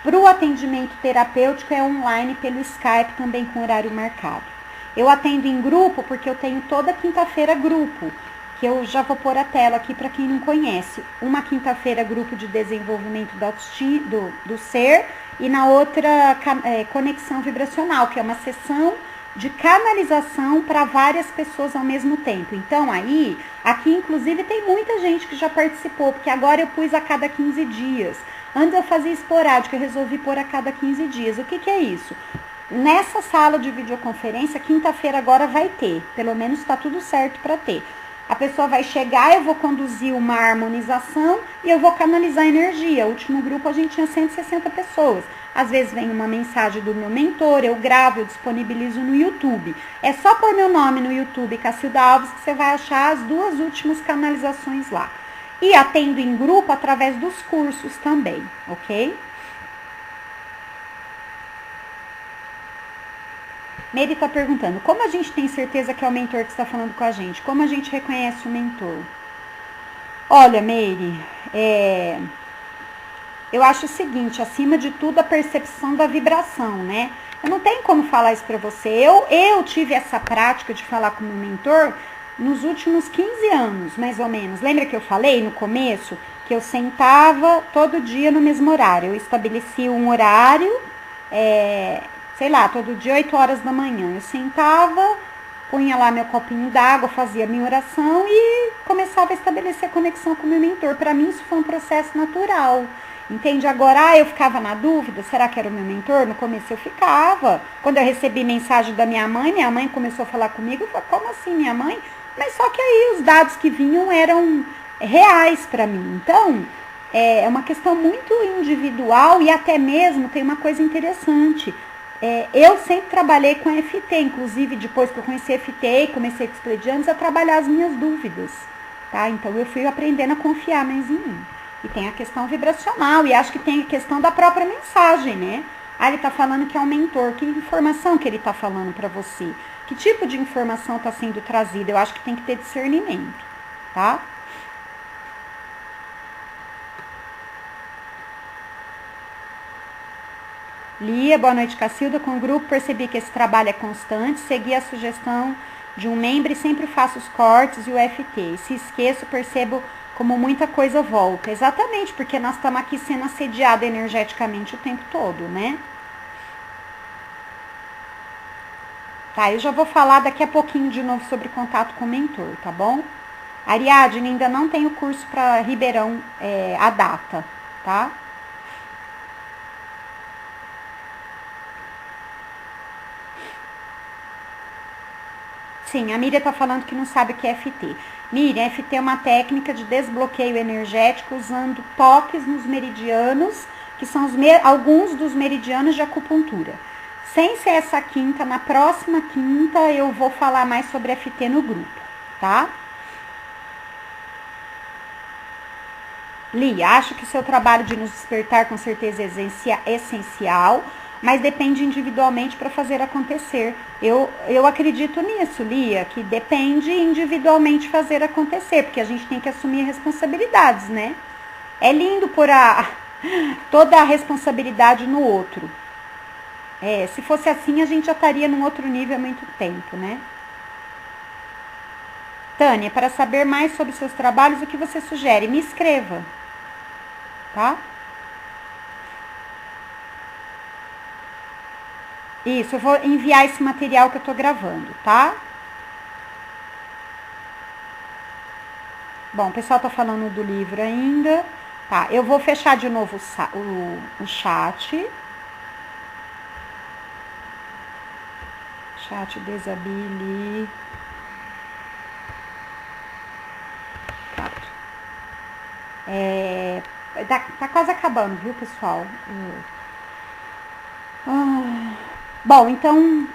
Para o atendimento terapêutico é online pelo Skype, também com horário marcado. Eu atendo em grupo porque eu tenho toda quinta-feira grupo, que eu já vou pôr a tela aqui para quem não conhece. Uma quinta-feira grupo de desenvolvimento do ser e na outra conexão vibracional, que é uma sessão de canalização para várias pessoas ao mesmo tempo. Então aí, aqui inclusive tem muita gente que já participou, porque agora eu pus a cada 15 dias. Antes eu fazia esporádico, eu resolvi pôr a cada 15 dias. O que é isso? Nessa sala de videoconferência, quinta-feira agora vai ter, pelo menos está tudo certo para ter. A pessoa vai chegar, eu vou conduzir uma harmonização e eu vou canalizar energia. O último grupo a gente tinha 160 pessoas. Às vezes vem uma mensagem do meu mentor, eu gravo, eu disponibilizo no YouTube. É só pôr meu nome no YouTube, Cacilda Alves, que você vai achar as 2 últimas canalizações lá. E atendo em grupo através dos cursos também, ok? Meire está perguntando, como a gente tem certeza que é o mentor que está falando com a gente? Como a gente reconhece o mentor? Olha, Meire, eu acho o seguinte, acima de tudo a percepção da vibração, né? Eu não tenho como falar isso para você. Eu tive essa prática de falar com o meu mentor nos últimos 15 anos, mais ou menos. Lembra que eu falei no começo que eu sentava todo dia no mesmo horário? Eu estabeleci um horário, sei lá, todo dia 8 horas da manhã. Eu sentava, punha lá meu copinho d'água, fazia minha oração e começava a estabelecer conexão com o meu mentor. Para mim isso foi um processo natural. Entende? Agora, eu ficava na dúvida, será que era o meu mentor? No começo eu ficava. Quando eu recebi mensagem da minha mãe começou a falar comigo, eu falei, como assim minha mãe? Mas só que aí os dados que vinham eram reais para mim. Então, é uma questão muito individual e até mesmo tem uma coisa interessante. Eu sempre trabalhei com FT, inclusive depois que eu conheci FT e comecei com os pleidianos a trabalhar as minhas dúvidas. Tá? Então eu fui aprendendo a confiar mais em mim. E tem a questão vibracional e acho que tem a questão da própria mensagem, né? Ele está falando que é um mentor. Que informação que ele está falando para você? Que tipo de informação está sendo trazida? Eu acho que tem que ter discernimento, tá? Lia, boa noite, Cacilda. Com o grupo percebi que esse trabalho é constante, segui a sugestão de um membro e sempre faço os cortes e o FT. E se esqueço, percebo como muita coisa volta. Exatamente, porque nós estamos aqui sendo assediados energeticamente o tempo todo, né? Tá, eu já vou falar daqui a pouquinho de novo sobre contato com o mentor, tá bom? Ariadne, ainda não tem o curso para Ribeirão, a data, tá? Sim, a Miriam tá falando que não sabe o que é FT. Miriam, FT é uma técnica de desbloqueio energético usando toques nos meridianos, que são alguns dos meridianos de acupuntura. Sem ser essa quinta, na próxima quinta eu vou falar mais sobre FT no grupo, tá? Li, acho que o seu trabalho de nos despertar com certeza é essencial, mas depende individualmente para fazer acontecer. Eu acredito nisso, Lia, que depende individualmente fazer acontecer, porque a gente tem que assumir responsabilidades, né? É lindo pôr toda a responsabilidade no outro. Se fosse assim, a gente já estaria num outro nível há muito tempo, né? Tânia, para saber mais sobre seus trabalhos, o que você sugere? Me escreva, tá? Isso, eu vou enviar esse material que eu tô gravando, tá? Bom, o pessoal tá falando do livro ainda. Tá, eu vou fechar de novo o chat. Chat desabile. Tá quase acabando, viu, pessoal? Bom, então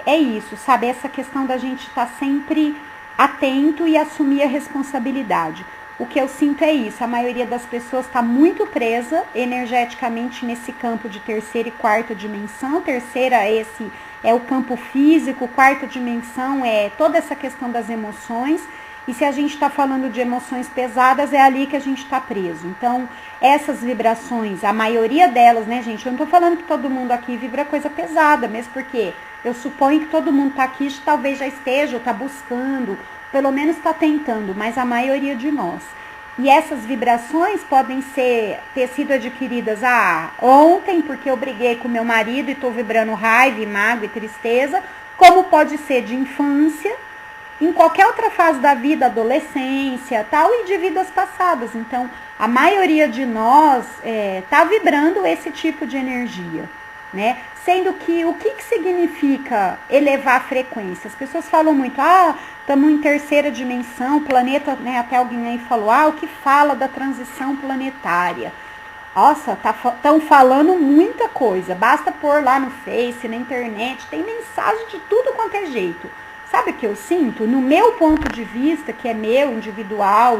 é isso, sabe? Essa questão da gente estar sempre atento e assumir a responsabilidade. O que eu sinto é isso, a maioria das pessoas está muito presa energeticamente nesse campo de terceira e quarta dimensão. Terceira, esse é o campo físico, quarta dimensão é toda essa questão das emoções. E se a gente está falando de emoções pesadas, é ali que a gente está preso. Então, essas vibrações, a maioria delas, né, gente? Eu não estou falando que todo mundo aqui vibra coisa pesada, mesmo porque eu suponho que todo mundo está aqui, talvez já esteja, ou está buscando, pelo menos está tentando, mas a maioria de nós. E essas vibrações podem ter sido adquiridas ontem, porque eu briguei com meu marido e estou vibrando raiva, mágoa e tristeza, como pode ser de infância, em qualquer outra fase da vida, adolescência, tal, e de vidas passadas. Então, a maioria de nós está vibrando esse tipo de energia, né? Sendo que o que significa elevar a frequência? As pessoas falam muito, estamos em terceira dimensão, planeta, né? Até alguém aí falou, o que fala da transição planetária? Nossa, estão falando muita coisa, basta pôr lá no Face, na internet, tem mensagem de tudo quanto é jeito. Sabe o que eu sinto? No meu ponto de vista, que é meu, individual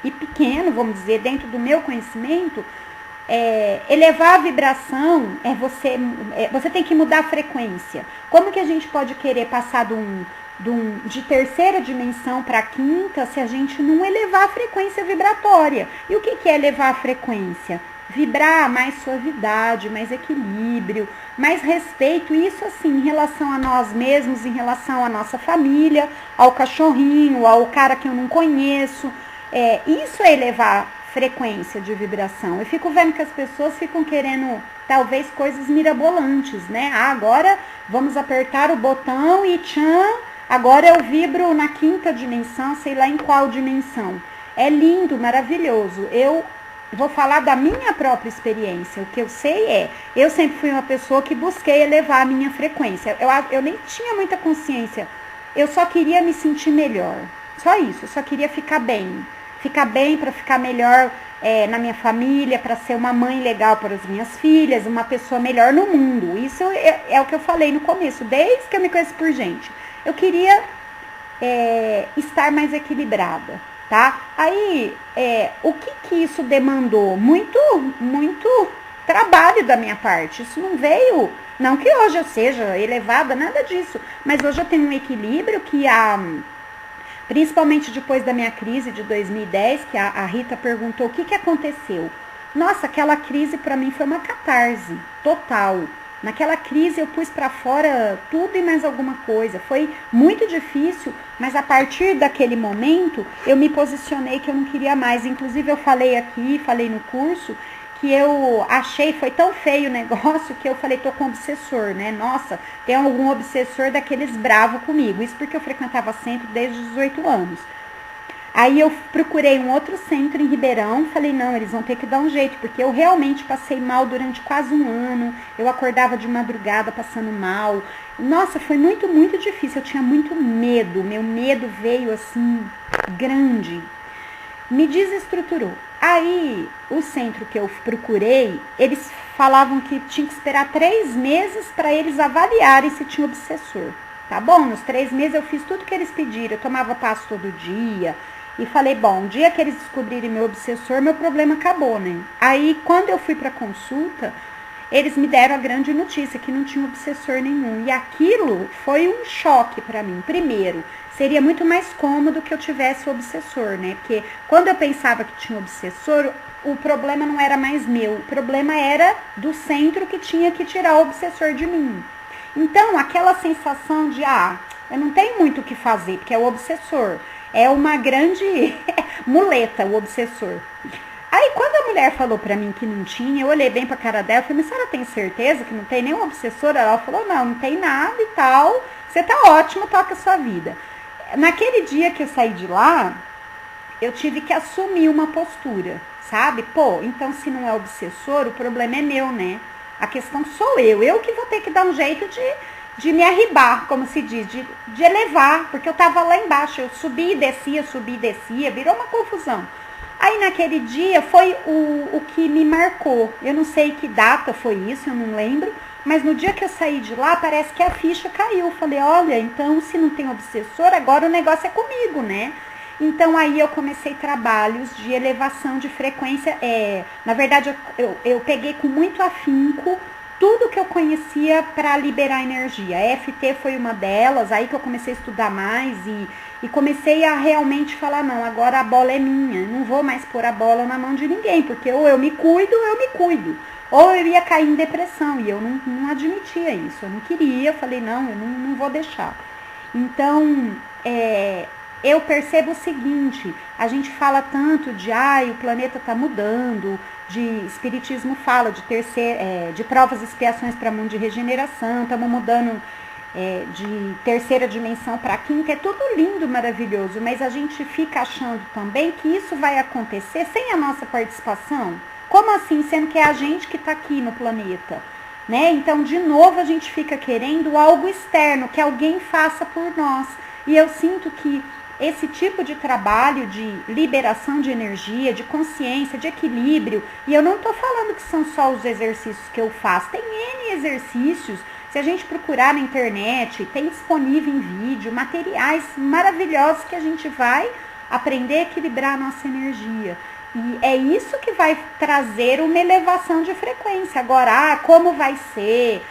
e pequeno, vamos dizer, dentro do meu conhecimento, elevar a vibração você tem que mudar a frequência. Como que a gente pode querer passar de terceira dimensão para quinta se a gente não elevar a frequência vibratória? E o que é elevar a frequência? Vibrar mais suavidade, mais equilíbrio, mais respeito, isso assim, em relação a nós mesmos, em relação à nossa família, ao cachorrinho, ao cara que eu não conheço. Isso é elevar frequência de vibração. Eu fico vendo que as pessoas ficam querendo, talvez, coisas mirabolantes, né? Agora vamos apertar o botão e agora eu vibro na quinta dimensão, sei lá em qual dimensão. É lindo, maravilhoso. Eu vou falar da minha própria experiência. O que eu sei eu sempre fui uma pessoa que busquei elevar a minha frequência. Eu nem tinha muita consciência. Eu só queria me sentir melhor. Só isso, eu só queria ficar bem. Ficar bem para ficar melhor na minha família, para ser uma mãe legal para as minhas filhas, uma pessoa melhor no mundo. Isso é o que eu falei no começo, desde que eu me conheço por gente. Eu queria estar mais equilibrada. Tá? Aí, o que isso demandou? Muito, muito trabalho da minha parte. Isso não veio, não que hoje eu seja elevada, nada disso. Mas hoje eu tenho um equilíbrio que principalmente depois da minha crise de 2010, que a Rita perguntou o que aconteceu. Nossa, aquela crise para mim foi uma catarse total. Naquela crise eu pus para fora tudo e mais alguma coisa. Foi muito difícil, mas a partir daquele momento eu me posicionei que eu não queria mais. Inclusive eu falei no curso, que eu achei, foi tão feio o negócio que eu falei, tô com obsessor, né? Nossa, tem algum obsessor daqueles bravos comigo. Isso porque eu frequentava centro desde os 18 anos. Aí eu procurei um outro centro em Ribeirão, falei, não, eles vão ter que dar um jeito, porque eu realmente passei mal durante quase um ano, eu acordava de madrugada passando mal. Nossa, foi muito, muito difícil, eu tinha muito medo, meu medo veio assim, grande, me desestruturou. Aí, o centro que eu procurei, eles falavam que tinha que esperar 3 meses para eles avaliarem se tinha obsessor. Tá bom, nos 3 meses eu fiz tudo que eles pediram, eu tomava passo todo dia. E falei, bom, o dia que eles descobrirem meu obsessor, meu problema acabou, né? Aí, quando eu fui para consulta, eles me deram a grande notícia que não tinha obsessor nenhum. E aquilo foi um choque para mim. Primeiro, seria muito mais cômodo que eu tivesse o obsessor, né? Porque quando eu pensava que tinha obsessor, o problema não era mais meu. O problema era do centro que tinha que tirar o obsessor de mim. Então, aquela sensação de, eu não tenho muito o que fazer, porque é o obsessor. É uma grande muleta, o obsessor. Aí, quando a mulher falou pra mim que não tinha, eu olhei bem pra cara dela e falei, mas a senhora tem certeza que não tem nenhum obsessor? Ela falou, não tem nada e tal. Você tá ótimo, toca a sua vida. Naquele dia que eu saí de lá, eu tive que assumir uma postura, sabe? Então se não é obsessor, o problema é meu, né? A questão sou eu que vou ter que dar um jeito de me arribar, como se diz, de elevar, porque eu tava lá embaixo, eu subi e descia, virou uma confusão. Aí naquele dia foi o que me marcou, eu não sei que data foi isso, eu não lembro, Mas no dia que eu saí de lá, parece que a ficha caiu. Falei, olha, então se não tem obsessor, agora o negócio é comigo, né? Então aí eu comecei trabalhos de elevação de frequência. Na verdade, eu peguei com muito afinco tudo que eu conhecia para liberar energia. A EFT foi uma delas, aí que eu comecei a estudar mais e comecei a realmente falar, não, agora a bola é minha, não vou mais pôr a bola na mão de ninguém, porque ou eu me cuido, ou eu me cuido. Ou eu ia cair em depressão, e eu não admitia isso, eu não queria, eu falei, não, eu não vou deixar. Então, eu percebo o seguinte, a gente fala tanto de, o planeta está mudando, de espiritismo fala de provas e expiações para mundo de regeneração, estamos mudando de terceira dimensão para quinta, é tudo lindo, maravilhoso, mas a gente fica achando também que isso vai acontecer sem a nossa participação. Como assim, sendo que é a gente que está aqui no planeta, né? Então, de novo, a gente fica querendo algo externo, que alguém faça por nós. E eu sinto que esse tipo de trabalho de liberação de energia, de consciência, de equilíbrio, e eu não estou falando que são só os exercícios que eu faço, tem N exercícios, se a gente procurar na internet, tem disponível em vídeo, materiais maravilhosos que a gente vai aprender a equilibrar a nossa energia. E é isso que vai trazer uma elevação de frequência. Agora, como vai ser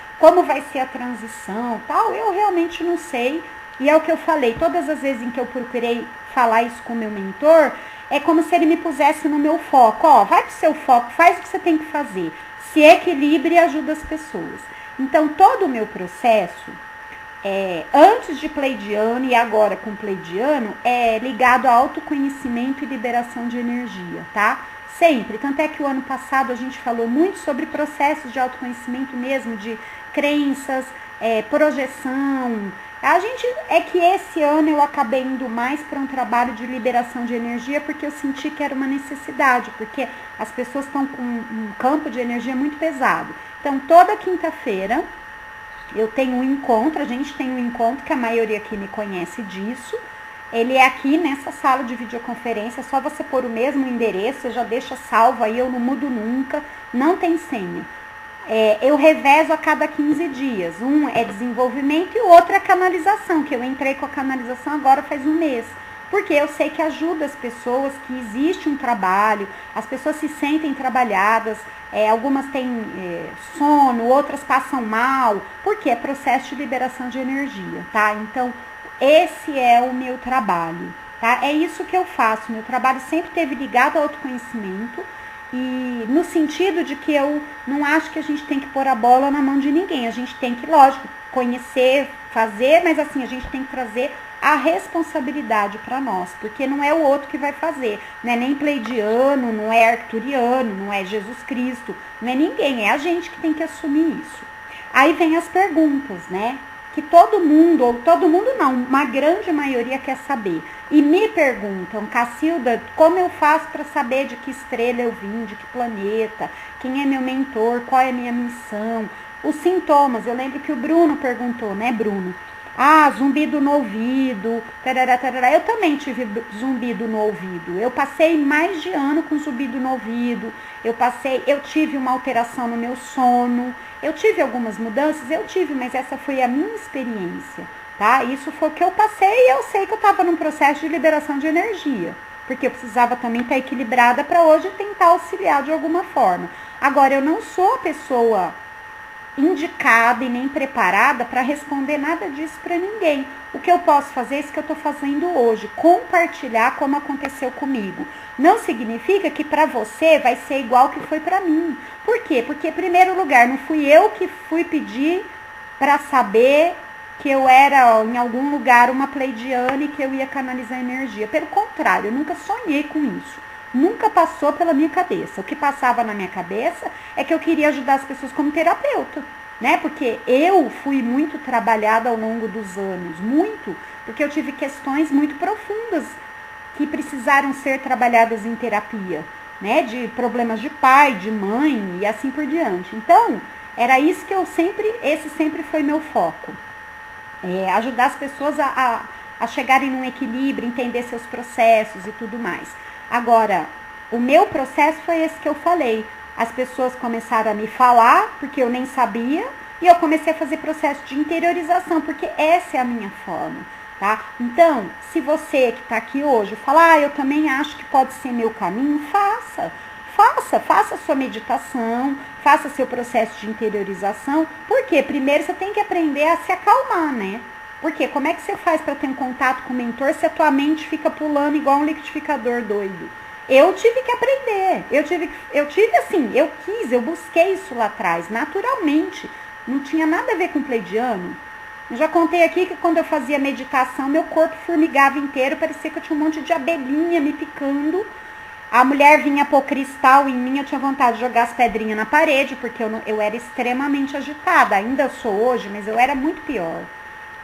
a transição, tal, eu realmente não sei. E é o que eu falei, todas as vezes em que eu procurei falar isso com o meu mentor, é como se ele me pusesse no meu foco. Ó, vai pro seu foco, faz o que você tem que fazer. Se equilibre e ajuda as pessoas. Então, todo o meu processo, antes de Pleidiano e agora com Pleidiano, é ligado a autoconhecimento e liberação de energia, tá? Sempre. Tanto é que o ano passado a gente falou muito sobre processos de autoconhecimento mesmo, de crenças, projeção. Que esse ano eu acabei indo mais para um trabalho de liberação de energia, porque eu senti que era uma necessidade, porque as pessoas estão com um campo de energia muito pesado. Então, toda quinta-feira eu tenho um encontro, a gente tem um encontro que a maioria aqui me conhece disso. Ele é aqui nessa sala de videoconferência, é só você pôr o mesmo endereço, você já deixa salvo aí, eu não mudo nunca, não tem senha. Eu revezo a cada 15 dias, um é desenvolvimento e o outro é canalização, que eu entrei com a canalização agora faz um mês. Porque eu sei que ajuda as pessoas, que existe um trabalho, as pessoas se sentem trabalhadas, algumas têm sono, outras passam mal, porque é processo de liberação de energia, tá? Então, esse é o meu trabalho, tá? É isso que eu faço, meu trabalho sempre esteve ligado ao autoconhecimento, e no sentido de que eu não acho que a gente tem que pôr a bola na mão de ninguém, a gente tem que, lógico, conhecer, fazer, mas assim, a gente tem que trazer a responsabilidade para nós, porque não é o outro que vai fazer, não é nem Pleidiano, não é Arcturiano, não é Jesus Cristo, não é ninguém, é a gente que tem que assumir isso. Aí vem as perguntas, né? Que todo mundo, ou todo mundo não, uma grande maioria quer saber. E me perguntam, Cacilda, como eu faço para saber de que estrela eu vim, de que planeta, quem é meu mentor, qual é a minha missão, os sintomas. Eu lembro que o Bruno perguntou, né, Bruno? Zumbido no ouvido, tarará, tarará. Eu também tive zumbido no ouvido. Eu passei mais de ano com zumbido no ouvido. Eu tive uma alteração no meu sono. Eu tive algumas mudanças, mas essa foi a minha experiência, tá? Isso foi o que eu passei e eu sei que eu estava num processo de liberação de energia, porque eu precisava também estar equilibrada para hoje tentar auxiliar de alguma forma. Agora, eu não sou a pessoa indicada e nem preparada para responder nada disso para ninguém. O que eu posso fazer é isso que eu estou fazendo hoje, compartilhar como aconteceu comigo. Não significa que para você vai ser igual que foi para mim. Por quê? Porque, em primeiro lugar, não fui eu que fui pedir para saber que eu era, em algum lugar, uma pleidiana e que eu ia canalizar energia. Pelo contrário, eu nunca sonhei com isso. Nunca passou pela minha cabeça. O que passava na minha cabeça é que eu queria ajudar as pessoas como terapeuta, né? Porque eu fui muito trabalhada ao longo dos anos, muito, porque eu tive questões muito profundas que precisaram ser trabalhadas em terapia, né? De problemas de pai, de mãe e assim por diante. Então, era isso que esse sempre foi meu foco. Ajudar as pessoas a chegarem num equilíbrio, entender seus processos e tudo mais. Agora, o meu processo foi esse que eu falei. As pessoas começaram a me falar, porque eu nem sabia, E eu comecei a fazer processo de interiorização, porque essa é a minha forma, tá? Então, se você que está aqui hoje falar, eu também acho que pode ser meu caminho, faça a sua meditação, faça seu processo de interiorização, porque primeiro você tem que aprender a se acalmar, né? Porque como é que você faz para ter um contato com o mentor se a tua mente fica pulando igual um liquidificador doido? Eu tive que aprender, eu busquei isso lá atrás, naturalmente, não tinha nada a ver com pleidiano. Eu já contei aqui que quando eu fazia meditação, meu corpo formigava inteiro, parecia que eu tinha um monte de abelhinha me picando. A mulher vinha pôr cristal em mim, eu tinha vontade de jogar as pedrinhas na parede, porque eu era extremamente agitada. Ainda sou hoje, mas eu era muito pior.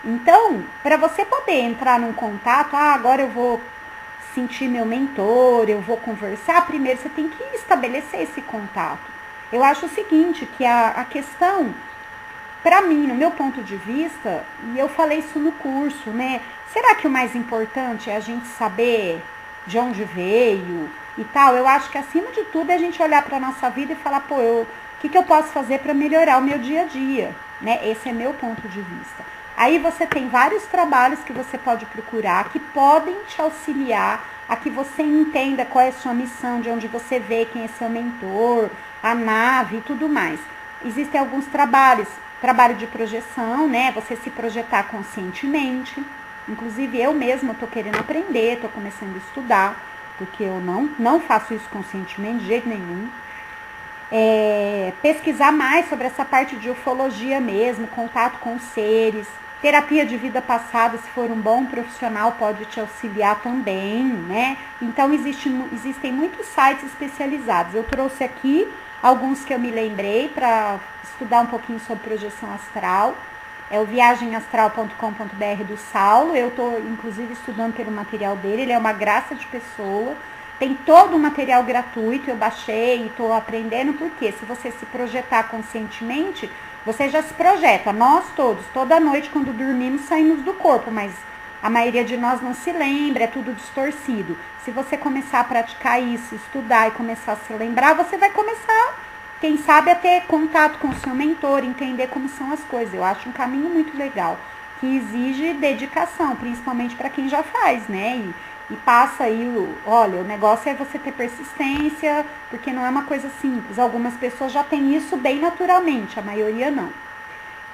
Então, para você poder entrar num contato, agora eu vou sentir meu mentor, eu vou conversar, primeiro você tem que estabelecer esse contato. Eu acho o seguinte, que a questão, para mim, no meu ponto de vista, e eu falei isso no curso, né? Será que o mais importante é a gente saber de onde veio e tal? Eu acho que acima de tudo é a gente olhar para a nossa vida e falar, o que eu posso fazer para melhorar o meu dia a dia, né? Esse é meu ponto de vista. Aí você tem vários trabalhos que você pode procurar, que podem te auxiliar a que você entenda qual é a sua missão, de onde você vê, quem é seu mentor, a nave e tudo mais. Existem alguns trabalho de projeção, né? Você se projetar conscientemente. Inclusive eu mesma estou querendo aprender, estou começando a estudar, porque eu não faço isso conscientemente, de jeito nenhum. Pesquisar mais sobre essa parte de ufologia mesmo, contato com os seres. Terapia de vida passada, se for um bom profissional, pode te auxiliar também, né? Então, existem muitos sites especializados. Eu trouxe aqui alguns que eu me lembrei para estudar um pouquinho sobre projeção astral. É o viagemastral.com.br do Saulo. Eu estou, inclusive, estudando pelo material dele. Ele é uma graça de pessoa. Tem todo o material gratuito, eu baixei e estou aprendendo, porque se você se projetar conscientemente, você já se projeta. Nós todos, toda noite, quando dormimos, saímos do corpo, mas a maioria de nós não se lembra, é tudo distorcido. Se você começar a praticar isso, estudar e começar a se lembrar, você vai começar, quem sabe, a ter contato com o seu mentor, entender como são as coisas. Eu acho um caminho muito legal, que exige dedicação, principalmente para quem já faz, né? E passa aí, olha, o negócio é você ter persistência, porque não é uma coisa simples. Algumas pessoas já têm isso bem naturalmente, a maioria não.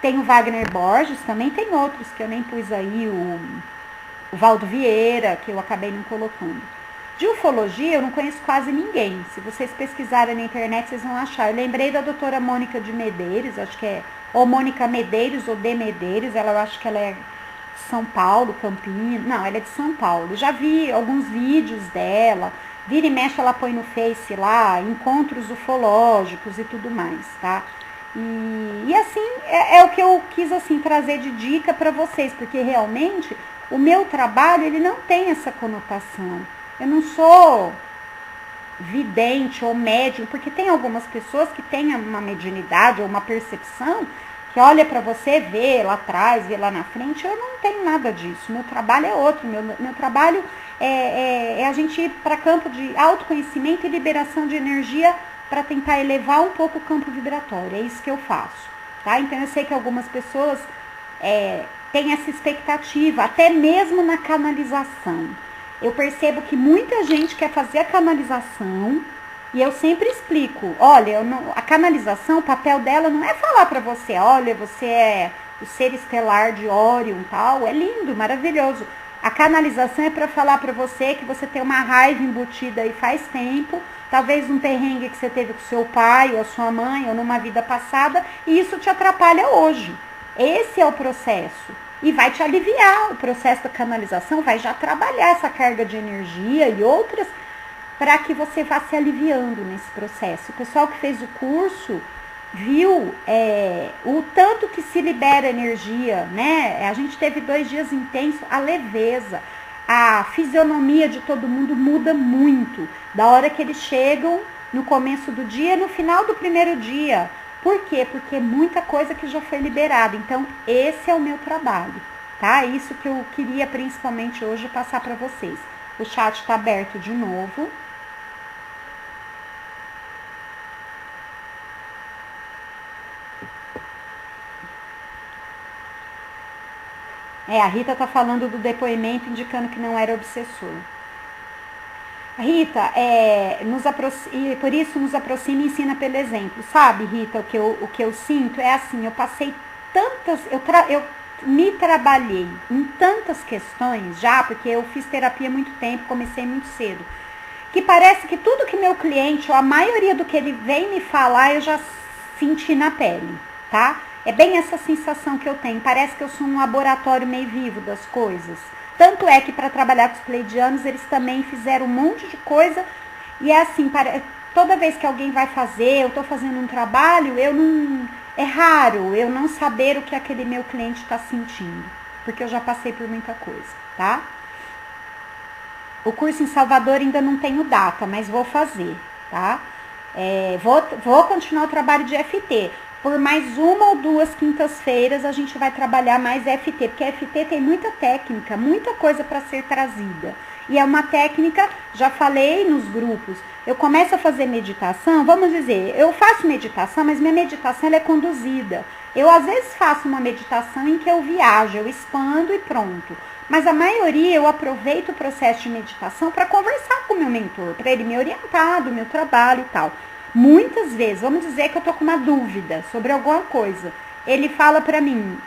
Tem o Wagner Borges, também tem outros que eu nem pus aí, o Valdo Vieira, que eu acabei não colocando. De ufologia eu não conheço quase ninguém. Se vocês pesquisarem na internet, vocês vão achar. Eu lembrei da doutora Mônica de Medeiros, acho que é ou Mônica Medeiros ou de Medeiros, eu acho que ela é São Paulo, Campinas, não, ela é de São Paulo. Já vi alguns vídeos dela, vira e mexe ela põe no Face lá, encontros ufológicos e tudo mais, tá? E assim, é o que eu quis assim trazer de dica para vocês, porque realmente o meu trabalho, ele não tem essa conotação. Eu não sou vidente ou médium, porque tem algumas pessoas que têm uma mediunidade ou uma percepção que olha para você, vê lá atrás, vê lá na frente. Eu não tenho nada disso. Meu trabalho é outro. Meu trabalho é a gente ir para campo de autoconhecimento e liberação de energia para tentar elevar um pouco o campo vibratório. É isso que eu faço. Tá? Então eu sei que algumas pessoas têm essa expectativa, até mesmo na canalização. Eu percebo que muita gente quer fazer a canalização. E eu sempre explico, olha, a canalização, o papel dela não é falar para você, olha, você é o ser estelar de Órion e tal, é lindo, maravilhoso. A canalização é para falar para você que você tem uma raiva embutida aí faz tempo, talvez um perrengue que você teve com seu pai ou a sua mãe ou numa vida passada, e isso te atrapalha hoje. Esse é o processo. E vai te aliviar, o processo da canalização vai já trabalhar essa carga de energia e outras, para que você vá se aliviando nesse processo. O pessoal que fez o curso viu o tanto que se libera energia, né? A gente teve 2 dias intensos, a leveza, a fisionomia de todo mundo muda muito, da hora que eles chegam no começo do dia, no final do primeiro dia. Por quê? Porque é muita coisa que já foi liberada. Então, esse é o meu trabalho, tá? Isso que eu queria principalmente hoje passar para vocês. O chat está aberto de novo. A Rita tá falando do depoimento indicando que não era obsessor. Rita, e por isso nos aproxima e ensina pelo exemplo. Sabe, Rita, o que eu sinto é assim, eu passei tantas, eu me trabalhei em tantas questões já, porque eu fiz terapia há muito tempo, comecei muito cedo, que parece que tudo que meu cliente, ou a maioria do que ele vem me falar, eu já senti na pele, tá? É bem essa sensação que eu tenho, parece que eu sou um laboratório meio vivo das coisas. Tanto é que para trabalhar com os pleidianos, eles também fizeram um monte de coisa, e é assim, toda vez que alguém vai fazer, eu estou fazendo um trabalho, é raro eu não saber o que aquele meu cliente está sentindo, porque eu já passei por muita coisa, tá? O curso em Salvador ainda não tenho data, mas vou fazer, tá? Vou continuar o trabalho de FT. Por mais uma ou duas quintas-feiras a gente vai trabalhar mais FT, porque FT tem muita técnica, muita coisa para ser trazida. E é uma técnica, já falei nos grupos, eu começo a fazer meditação, vamos dizer, eu faço meditação, mas minha meditação ela é conduzida. Eu às vezes faço uma meditação em que eu viajo, eu expando e pronto. Mas a maioria eu aproveito o processo de meditação para conversar com o meu mentor, para ele me orientar do meu trabalho e tal. Muitas vezes, vamos dizer que eu tô com uma dúvida sobre alguma coisa. Ele fala pra mim,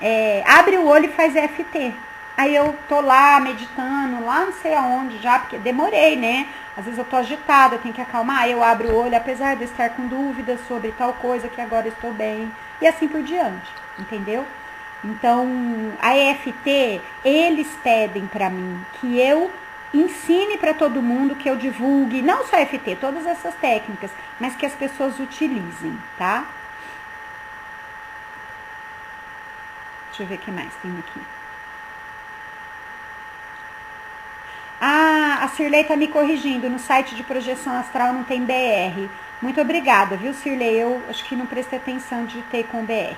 abre o olho e faz FT. Aí eu tô lá meditando, lá não sei aonde já, porque demorei, né? Às vezes eu tô agitada, eu tenho que acalmar, aí eu abro o olho, apesar de eu estar com dúvidas sobre tal coisa que agora eu estou bem. E assim por diante, entendeu? Então, a EFT, eles pedem pra mim que eu ensine para todo mundo, que eu divulgue, não só FT, todas essas técnicas, mas que as pessoas utilizem, tá? Deixa eu ver o que mais tem aqui. A Cirlei tá me corrigindo, no site de projeção astral não tem BR. Muito obrigada, viu, Cirlei? Eu acho que não prestei atenção de ter com BR.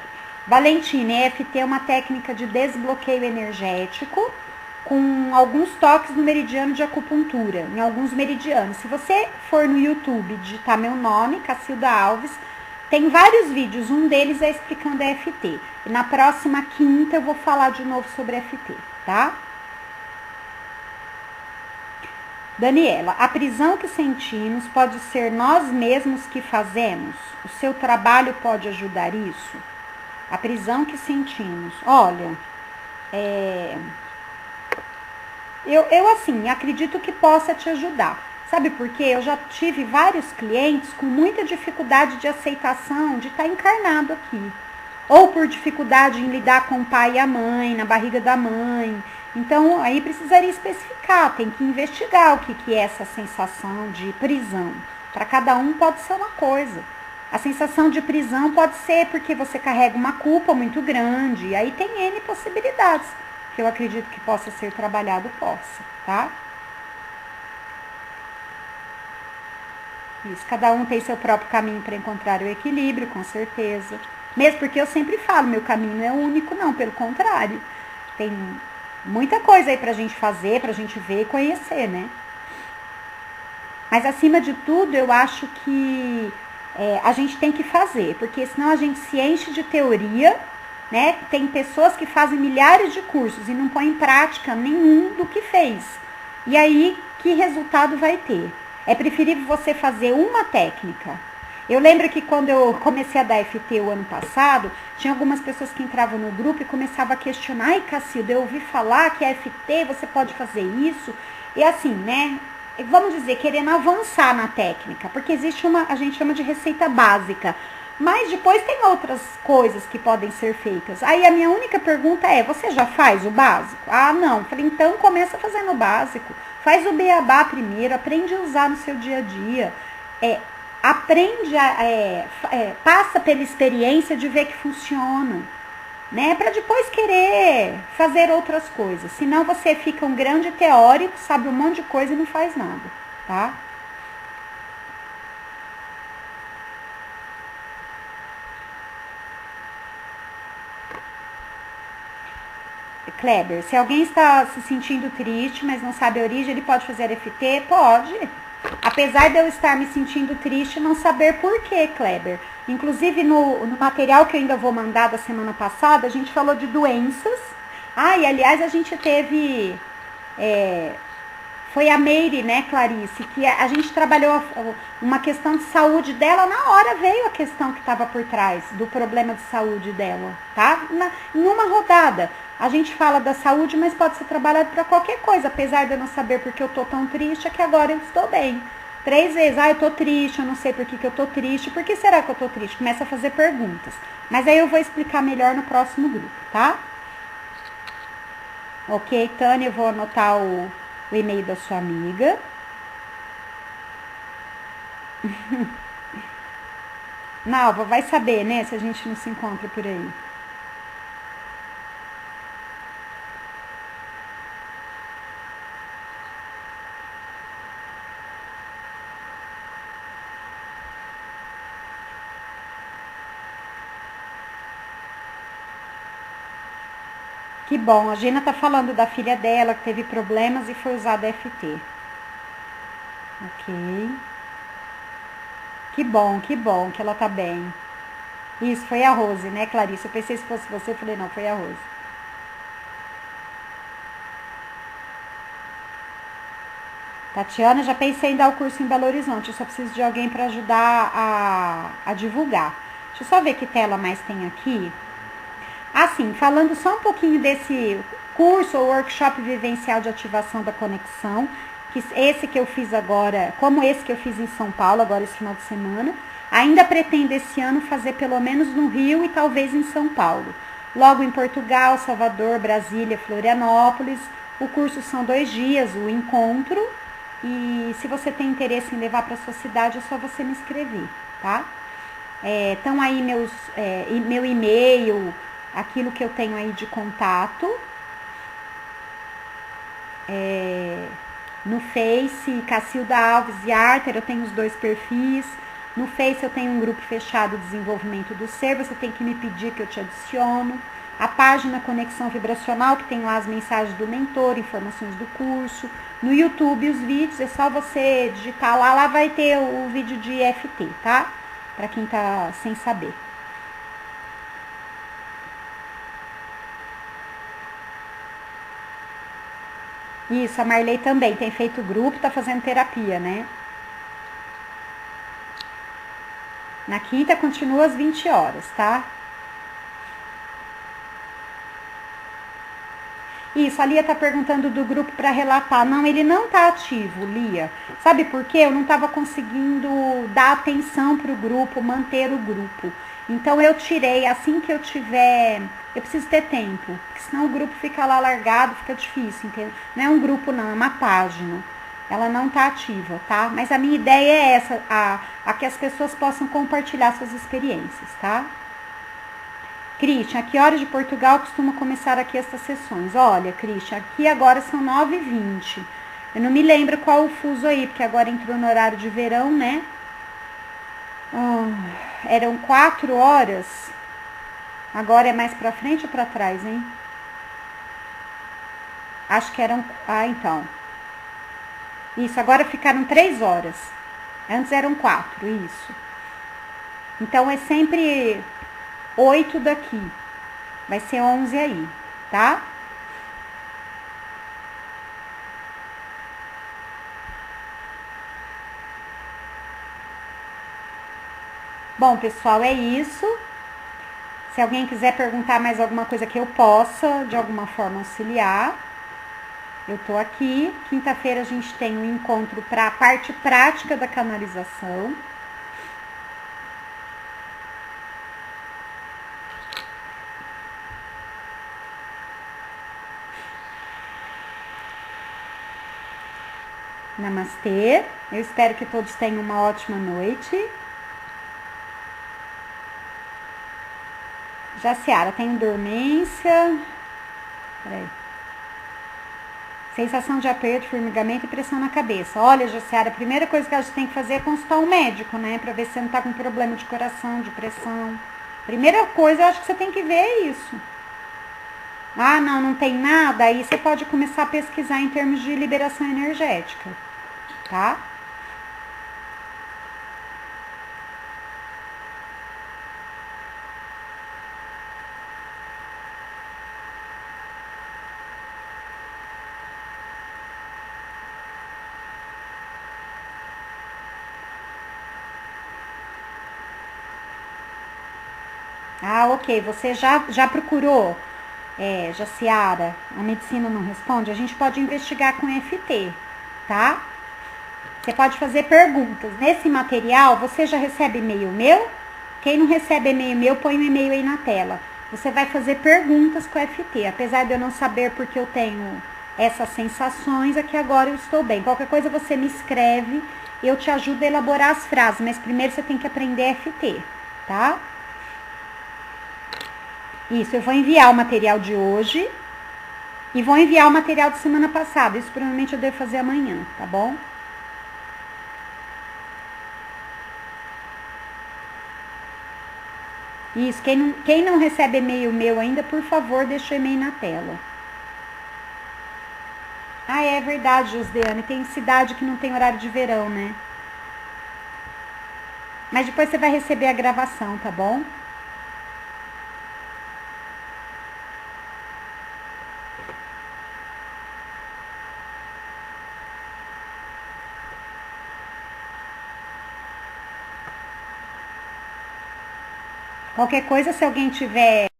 Valentina, EFT é uma técnica de desbloqueio energético, com alguns toques no meridiano de acupuntura, em alguns meridianos. Se você for no YouTube digitar meu nome, Cacilda Alves, tem vários vídeos, um deles é explicando a FT. E na próxima quinta eu vou falar de novo sobre FT, tá? Daniela, a prisão que sentimos pode ser nós mesmos que fazemos? O seu trabalho pode ajudar isso? A prisão que sentimos. Olha, eu assim, acredito que possa te ajudar. Sabe por quê? Eu já tive vários clientes com muita dificuldade de aceitação de estar encarnado aqui. Ou por dificuldade em lidar com o pai e a mãe, na barriga da mãe. Então, aí precisaria especificar, tem que investigar o que é essa sensação de prisão. Para cada um pode ser uma coisa. A sensação de prisão pode ser porque você carrega uma culpa muito grande. E aí tem N possibilidades que eu acredito que possa ser trabalhado, tá? Isso, cada um tem seu próprio caminho para encontrar o equilíbrio, com certeza. Mesmo porque eu sempre falo, meu caminho não é único, não, pelo contrário. Tem muita coisa aí pra gente fazer, pra gente ver e conhecer, né? Mas acima de tudo, eu acho que a gente tem que fazer, porque senão a gente se enche de teoria, né? Tem pessoas que fazem milhares de cursos e não põem em prática nenhum do que fez. E aí, que resultado vai ter? É preferível você fazer uma técnica. Eu lembro que quando eu comecei a dar FT o ano passado, tinha algumas pessoas que entravam no grupo e começavam a questionar: ai, Cacilda, eu ouvi falar que a FT você pode fazer isso. E assim, né? Vamos dizer, querendo avançar na técnica, porque existe a gente chama de receita básica. Mas depois tem outras coisas que podem ser feitas. Aí a minha única pergunta é: você já faz o básico? Ah, não. Falei, então começa fazendo o básico. Faz o beabá primeiro, aprende a usar no seu dia a dia. Aprende, passa pela experiência de ver que funciona, né? Para depois querer fazer outras coisas. Senão você fica um grande teórico, sabe um monte de coisa e não faz nada, tá? Kleber, se alguém está se sentindo triste, mas não sabe a origem, ele pode fazer FT? Pode. Apesar de eu estar me sentindo triste, não saber por quê, Kleber. Inclusive, no material que eu ainda vou mandar da semana passada, a gente falou de doenças, Ah, e aliás, a gente teve... foi a Meire, né, Clarice, que a gente trabalhou uma questão de saúde dela, na hora veio a questão que estava por trás do problema de saúde dela, tá? Numa rodada. A gente fala da saúde, mas pode ser trabalhado para qualquer coisa, apesar de eu não saber porque eu tô tão triste, é que agora eu estou bem. 3 vezes, eu tô triste, eu não sei por que eu tô triste, por que será que eu tô triste? Começa a fazer perguntas. Mas aí eu vou explicar melhor no próximo grupo, tá? Ok, Tânia, eu vou anotar o e-mail da sua amiga. Nalva, vai saber, né, se a gente não se encontra por aí. Que bom, a Gina tá falando da filha dela que teve problemas e foi usada FT. Ok. Que bom que ela tá bem. Isso, foi a Rose, né, Clarice? Eu pensei se fosse você, eu falei, não, foi a Rose. Tatiana, já pensei em dar o curso em Belo Horizonte, eu só preciso de alguém para ajudar a divulgar. Deixa eu só ver que tela mais tem aqui. Assim, falando só um pouquinho desse curso ou workshop vivencial de ativação da conexão, que esse que eu fiz agora, como esse que eu fiz em São Paulo, agora esse final de semana, ainda pretendo esse ano fazer pelo menos no Rio e talvez em São Paulo. Logo em Portugal, Salvador, Brasília, Florianópolis. O curso são 2 dias, o encontro. E se você tem interesse em levar para sua cidade, é só você me escrever, tá? Estão aí meu e-mail, aquilo que eu tenho aí de contato. No Face, Cacilda Alves e Arter, eu tenho os 2 perfis. No Face eu tenho um grupo fechado de desenvolvimento do ser, você tem que me pedir que eu te adiciono. A página Conexão Vibracional, que tem lá as mensagens do mentor, informações do curso. No YouTube os vídeos, é só você digitar lá vai ter o vídeo de FT, tá? Para quem tá sem saber. Isso, a Marley também tem feito grupo, tá fazendo terapia, né? Na quinta continua às 20 horas, tá? Isso, a Lia tá perguntando do grupo para relatar. Não, ele não tá ativo, Lia. Sabe por quê? Eu não tava conseguindo dar atenção pro grupo, manter o grupo. Então eu tirei, assim que eu tiver, eu preciso ter tempo, porque senão o grupo fica lá largado, fica difícil, entendeu? Não é um grupo não, é uma página. Ela não tá ativa, tá? Mas a minha ideia é essa, a que as pessoas possam compartilhar suas experiências, tá? Christian, a que horas de Portugal costuma começar aqui estas sessões? Olha, Christian, aqui agora são 9h20. Eu não me lembro qual o fuso aí, porque agora entrou no horário de verão, né? Eram 4 horas. Agora é mais pra frente ou pra trás, hein? Acho que eram... Ah, então. Isso, agora ficaram 3 horas. Antes eram 4, isso. Então é sempre 8 daqui. Vai ser 11 aí, tá? Bom, pessoal, é isso. Se alguém quiser perguntar mais alguma coisa que eu possa, de alguma forma, auxiliar, eu tô aqui. Quinta-feira a gente tem um encontro para a parte prática da canalização. Namastê. Eu espero que todos tenham uma ótima noite. Jaciara, tenho dormência. Peraí. Sensação de aperto, formigamento e pressão na cabeça. Olha, Jaciara, a primeira coisa que a gente tem que fazer é consultar um médico, né? Pra ver se você não tá com problema de coração, de pressão. Primeira coisa, eu acho que você tem que ver é isso. Ah, não, não tem nada. Aí você pode começar a pesquisar em termos de liberação energética, tá? Ah, ok. Você já procurou, Jaciara? A medicina não responde? A gente pode investigar com FT, tá? Você pode fazer perguntas. Nesse material, você já recebe e-mail meu? Quem não recebe e-mail meu, põe o e-mail aí na tela. Você vai fazer perguntas com o FT. Apesar de eu não saber porque eu tenho essas sensações, é que agora eu estou bem. Qualquer coisa você me escreve, eu te ajudo a elaborar as frases, mas primeiro você tem que aprender FT, tá? Isso, eu vou enviar o material de hoje e vou enviar o material de semana passada. Isso provavelmente eu devo fazer amanhã, tá bom? Isso, quem não recebe e-mail meu ainda, por favor, deixa o e-mail na tela. Ah, é verdade, Josiane. Tem cidade que não tem horário de verão, né? Mas depois você vai receber a gravação, tá bom? Qualquer coisa, se alguém tiver